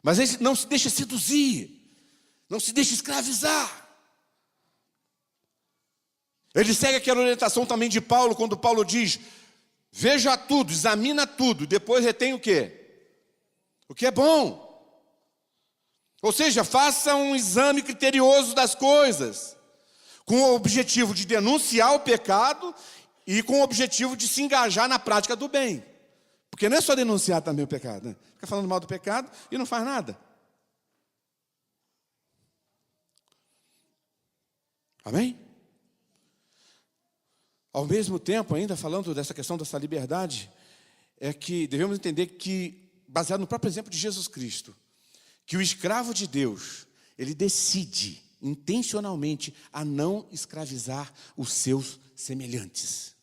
Mas ele não se deixa seduzir, não se deixa escravizar. Ele segue aquela orientação também de Paulo, quando Paulo diz, veja tudo, examina tudo, depois retém o quê? O que é bom. Ou seja, faça um exame criterioso das coisas, com o objetivo de denunciar o pecado e com o objetivo de se engajar na prática do bem. Porque não é só denunciar também o pecado, né? Fica falando mal do pecado e não faz nada. Amém? Ao mesmo tempo, ainda falando dessa questão dessa liberdade, é que devemos entender que, baseado no próprio exemplo de Jesus Cristo, que o escravo de Deus, ele decide intencionalmente a não escravizar os seus semelhantes.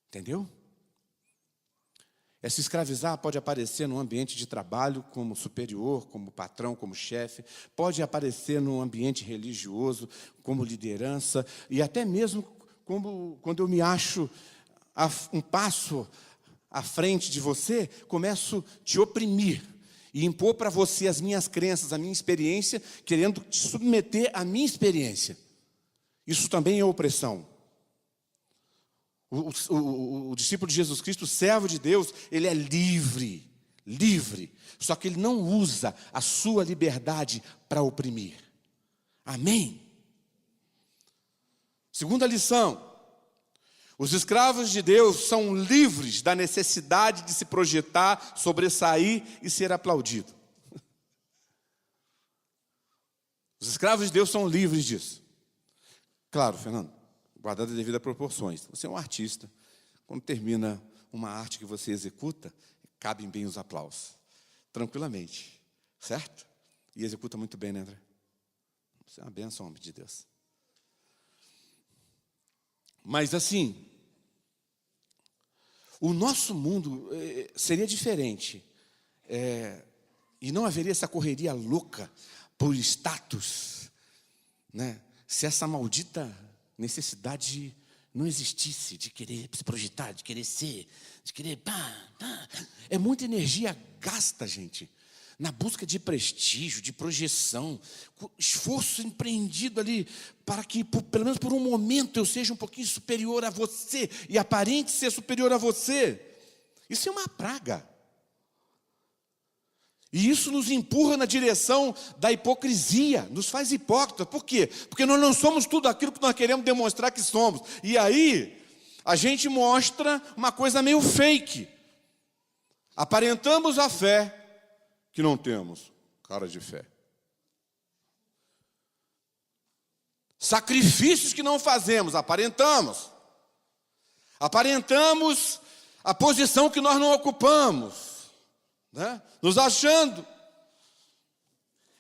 Entendeu? Esse escravizar pode aparecer no ambiente de trabalho como superior, como patrão, como chefe, pode aparecer no ambiente religioso, como liderança, e até mesmo como quando eu me acho um passo à frente de você, começo a te oprimir e impor para você as minhas crenças, a minha experiência, querendo te submeter à minha experiência. Isso também é opressão. O discípulo de Jesus Cristo, o servo de Deus, ele é livre, só que ele não usa a sua liberdade para oprimir. Amém? Segunda lição, os escravos de Deus são livres da necessidade de se projetar, sobressair e ser aplaudido. Os escravos de Deus são livres disso. Claro, Fernando, guardado as devidas proporções. Você é um artista. Quando termina uma arte que você executa, cabem bem os aplausos. Tranquilamente. Certo? E executa muito bem, né, André? Você é uma bênção, homem de Deus. Mas assim, o nosso mundo seria diferente. E não haveria essa correria louca por status, né? Se essa maldita necessidade não existisse de querer se projetar, de querer ser, de querer... É muita energia gasta, gente, na busca de prestígio, de projeção, esforço empreendido ali para que, pelo menos por um momento, eu seja um pouquinho superior a você e aparente ser superior a você. Isso é uma praga. E isso nos empurra na direção da hipocrisia, nos faz hipócritas. Por quê? Porque nós não somos tudo aquilo que nós queremos demonstrar que somos. E aí, a gente mostra uma coisa meio fake. Aparentamos a fé que não temos, cara de fé. Sacrifícios que não fazemos, aparentamos. Aparentamos a posição que nós não ocupamos. Né? Nos achando.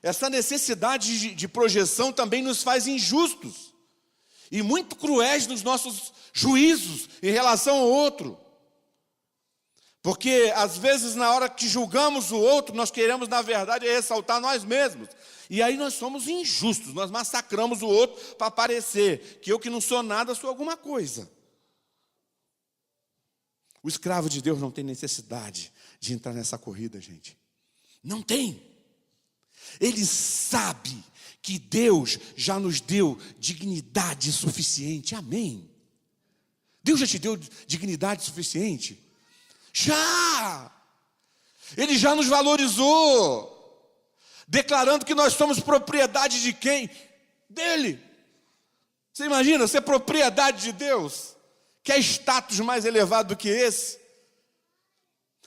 Essa necessidade de projeção também nos faz injustos e muito cruéis nos nossos juízos em relação ao outro. Porque às vezes na hora que julgamos o outro, nós queremos na verdade ressaltar nós mesmos. E aí nós somos injustos, nós massacramos o outro para parecer que eu que não sou nada sou alguma coisa. O escravo de Deus não tem necessidade de entrar nessa corrida, gente. Não tem. Ele sabe que Deus já nos deu dignidade suficiente. Amém. Deus já te deu dignidade suficiente? Já! Ele já nos valorizou, declarando que nós somos propriedade de quem? Dele. Você imagina ser propriedade de Deus? Quer status mais elevado do que esse?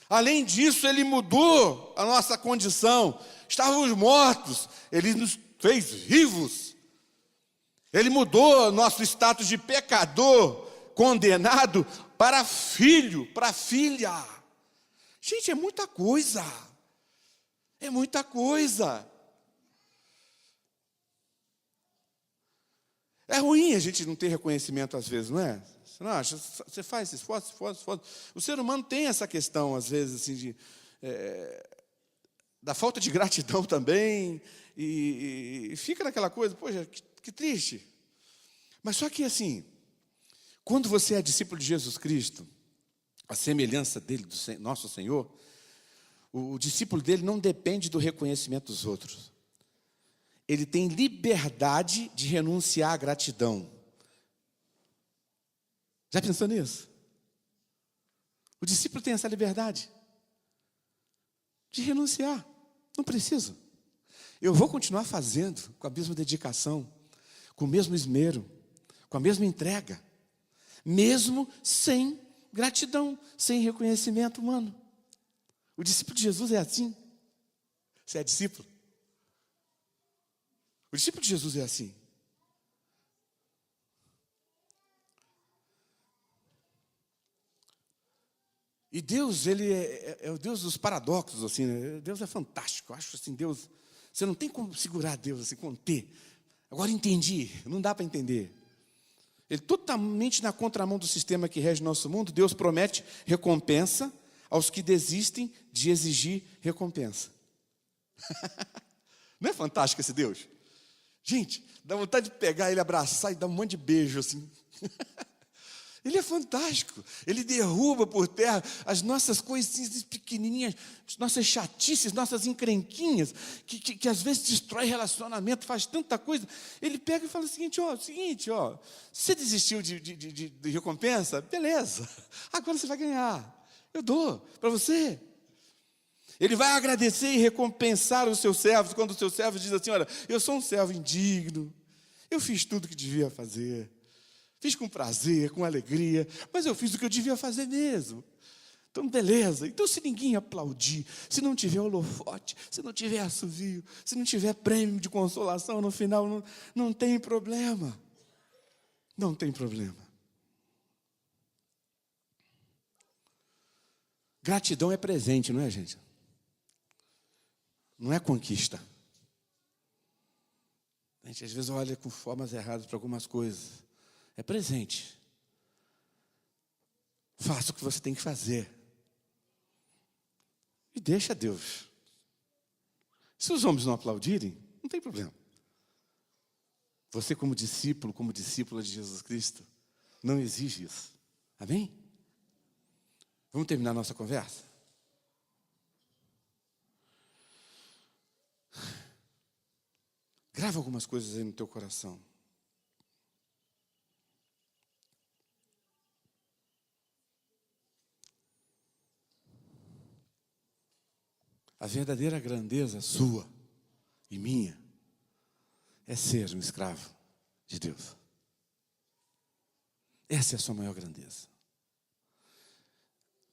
Além disso, Ele mudou a nossa condição. Estávamos mortos, Ele nos fez vivos. Ele mudou nosso status de pecador, condenado, para filho, para filha. Gente, é muita coisa. É muita coisa. É ruim a gente não ter reconhecimento às vezes, não é? Você não acha? Você faz esforço. O ser humano tem essa questão, às vezes, assim, da falta de gratidão também, e fica naquela coisa, poxa, que triste. Mas só que assim, quando você é discípulo de Jesus Cristo, a semelhança dele, do nosso Senhor, o discípulo dele não depende do reconhecimento dos outros. Ele tem liberdade de renunciar à gratidão. Já pensou nisso? O discípulo tem essa liberdade de renunciar. Não preciso. Eu vou continuar fazendo com a mesma dedicação, com o mesmo esmero, com a mesma entrega, mesmo sem gratidão, sem reconhecimento humano. O discípulo de Jesus é assim. Você é discípulo? O discípulo de Jesus é assim. E Deus, Ele é o Deus dos paradoxos, assim, né? Deus é fantástico. Eu acho assim, Deus, você não tem como segurar Deus, assim, conter. Agora entendi, não dá para entender. Ele totalmente na contramão do sistema que rege nosso mundo. Deus promete recompensa aos que desistem de exigir recompensa. Não é fantástico esse Deus? Gente, dá vontade de pegar ele, abraçar e dar um monte de beijo assim. Ele é fantástico. Ele derruba por terra as nossas coisinhas pequenininhas, as nossas chatices, nossas encrenquinhas, que às vezes destrói relacionamento, faz tanta coisa. Ele pega e fala o seguinte, você desistiu de recompensa? Beleza, agora você vai ganhar. Eu dou para você. Ele vai agradecer e recompensar os seus servos, quando os seus servos dizem assim, olha, eu sou um servo indigno, eu fiz tudo o que devia fazer. Fiz com prazer, com alegria, mas eu fiz o que eu devia fazer mesmo. Então, beleza. Então, se ninguém aplaudir, se não tiver holofote, se não tiver assovio, se não tiver prêmio de consolação no final, não tem problema. Não tem problema. Gratidão é presente, não é, gente? Não é conquista. A gente às vezes olha com formas erradas para algumas coisas. É presente. Faça o que você tem que fazer. E deixa Deus. Se os homens não aplaudirem, não tem problema. Você como discípulo, como discípula de Jesus Cristo, não exige isso. Amém? Vamos terminar nossa conversa? Grava algumas coisas aí no teu coração. A verdadeira grandeza sua e minha é ser um escravo de Deus. Essa é a sua maior grandeza.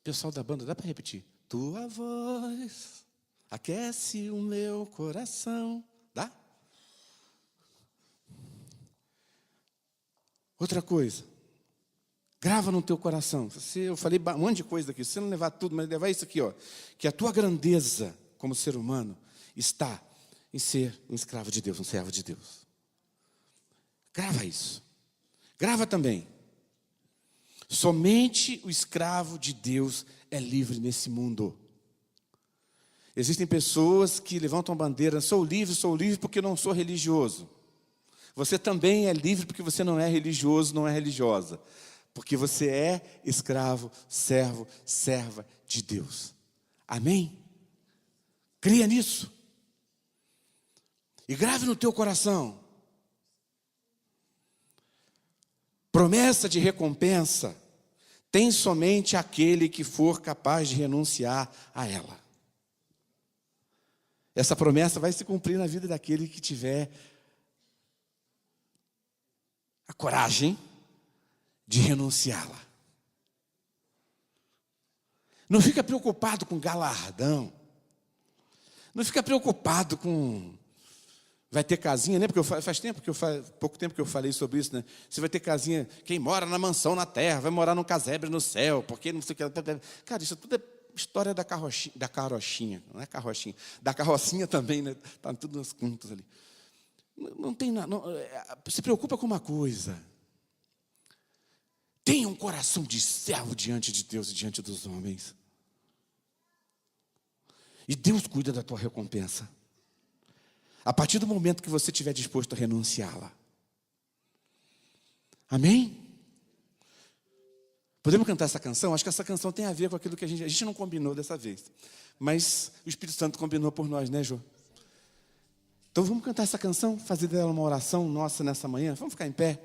Pessoal da banda, dá para repetir? Tua voz aquece o meu coração. Dá? Outra coisa. Grava no teu coração. Eu falei um monte de coisa aqui. Se você não levar tudo, mas levar isso aqui, que a tua grandeza como ser humano está em ser um escravo de Deus, um servo de Deus. Grava isso. Grava também. Somente o escravo de Deus é livre nesse mundo. Existem pessoas que levantam a bandeira, sou livre porque não sou religioso. Você também é livre porque você não é religioso, não é religiosa. Porque você é escravo, servo, serva de Deus. Amém? Cria nisso. E grave no teu coração. Promessa de recompensa tem somente aquele que for capaz de renunciar a ela. Essa promessa vai se cumprir na vida daquele que tiver a coragem de renunciá-la. Não fica preocupado com galardão. Não fica preocupado com... Vai ter casinha, né? Porque pouco tempo que eu falei sobre isso, né? Você vai ter casinha, quem mora na mansão na terra, vai morar num casebre no céu, porque não sei o que. Cara, isso tudo é história da carrochinha, não é carrochinha, da carrocinha também, né? Está tudo nos contos ali. Não tem nada. Se preocupa com uma coisa. Tenha um coração de servo diante de Deus e diante dos homens. E Deus cuida da tua recompensa. A partir do momento que você estiver disposto a renunciá-la. Amém? Podemos cantar essa canção? Acho que essa canção tem a ver com aquilo que a gente não combinou dessa vez. Mas o Espírito Santo combinou por nós, né, Jô? Então vamos cantar essa canção, fazer dela uma oração nossa nessa manhã. Vamos ficar em pé?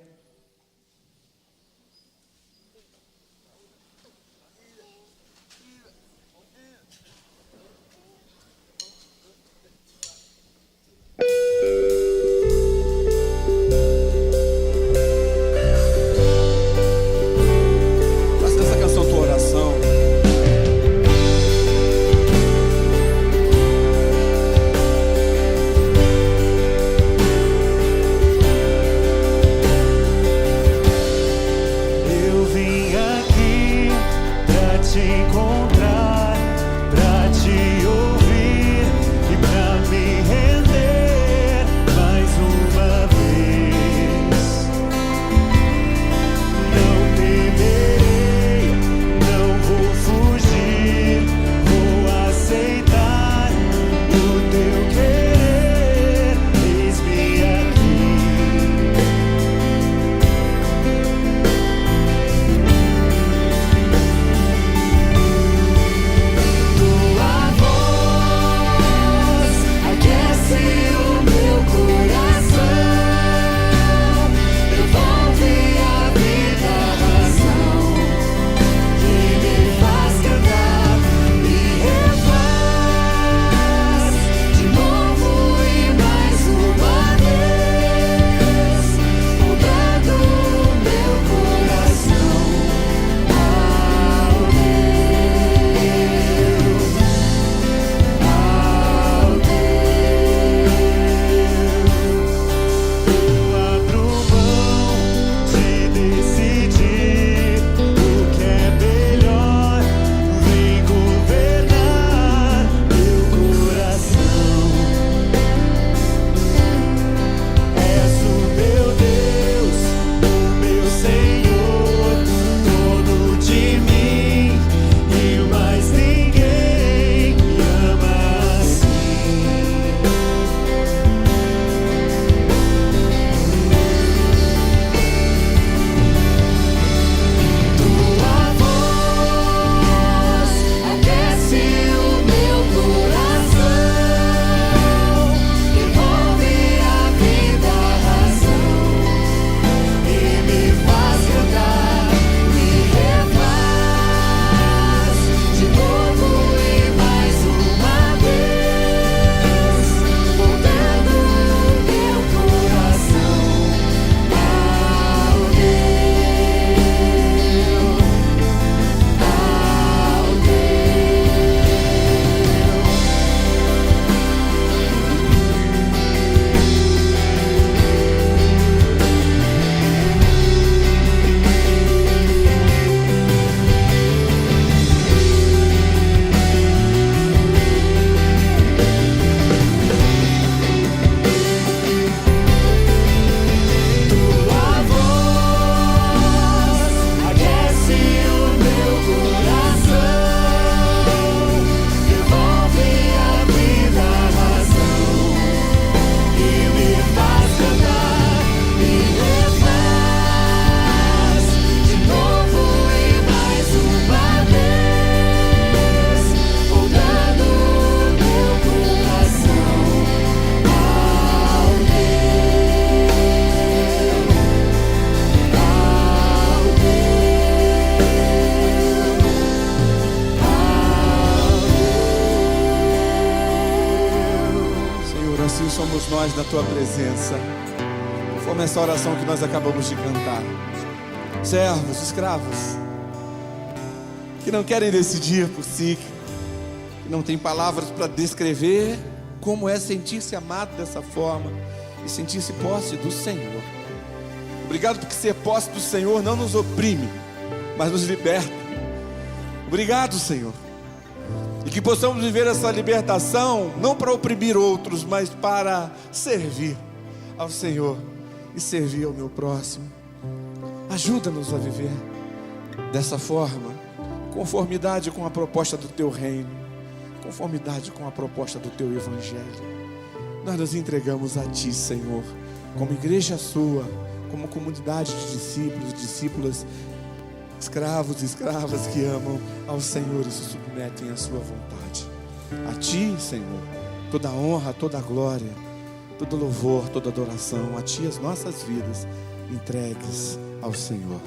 somos nós na tua presença. Como essa oração que nós acabamos de cantar. Servos, escravos, que não querem decidir por si, que não têm palavras para descrever como é sentir-se amado dessa forma e sentir-se posse do Senhor. Obrigado porque ser posse do Senhor não nos oprime, mas nos liberta. Obrigado, Senhor. E que possamos viver essa libertação não para oprimir outros, mas para servir ao Senhor e servir ao meu próximo. Ajuda-nos a viver dessa forma, conformidade com a proposta do teu reino, conformidade com a proposta do teu evangelho. Nós nos entregamos a ti, Senhor, como igreja sua, como comunidade de discípulos, discípulas, escravos e escravas que amam ao Senhor e se submetem à sua vontade. A ti, Senhor, toda a honra, toda a glória, todo louvor, toda adoração, a ti as nossas vidas entregues ao Senhor.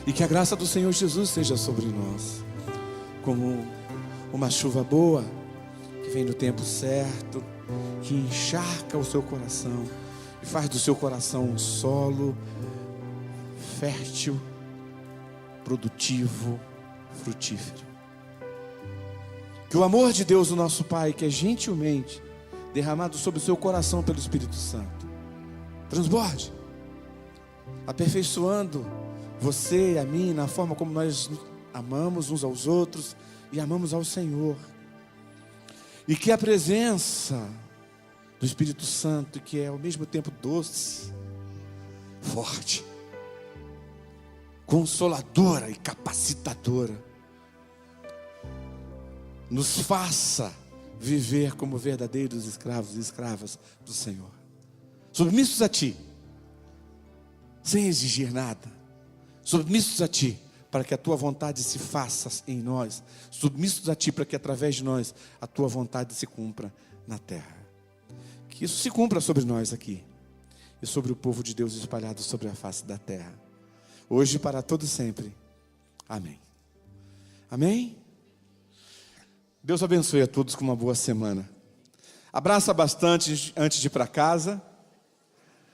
E que a graça do Senhor Jesus seja sobre nós, como uma chuva boa, que vem no tempo certo, que encharca o seu coração e faz do seu coração um solo fértil, produtivo, frutífero. Que o amor de Deus, o nosso Pai, que é gentilmente derramado sobre o seu coração pelo Espírito Santo, transborde, aperfeiçoando você e a mim na forma como nós amamos uns aos outros e amamos ao Senhor. E que a presença do Espírito Santo, que é ao mesmo tempo doce, forte, consoladora e capacitadora, nos faça viver como verdadeiros escravos e escravas do Senhor, submissos a ti, sem exigir nada, submissos a ti, para que a tua vontade se faça em nós, submissos a ti, para que através de nós a tua vontade se cumpra na terra. Que isso se cumpra sobre nós aqui e sobre o povo de Deus espalhado sobre a face da terra, hoje e para todo sempre. Amém. Amém? Deus abençoe a todos com uma boa semana. Abraça bastante antes de ir para casa.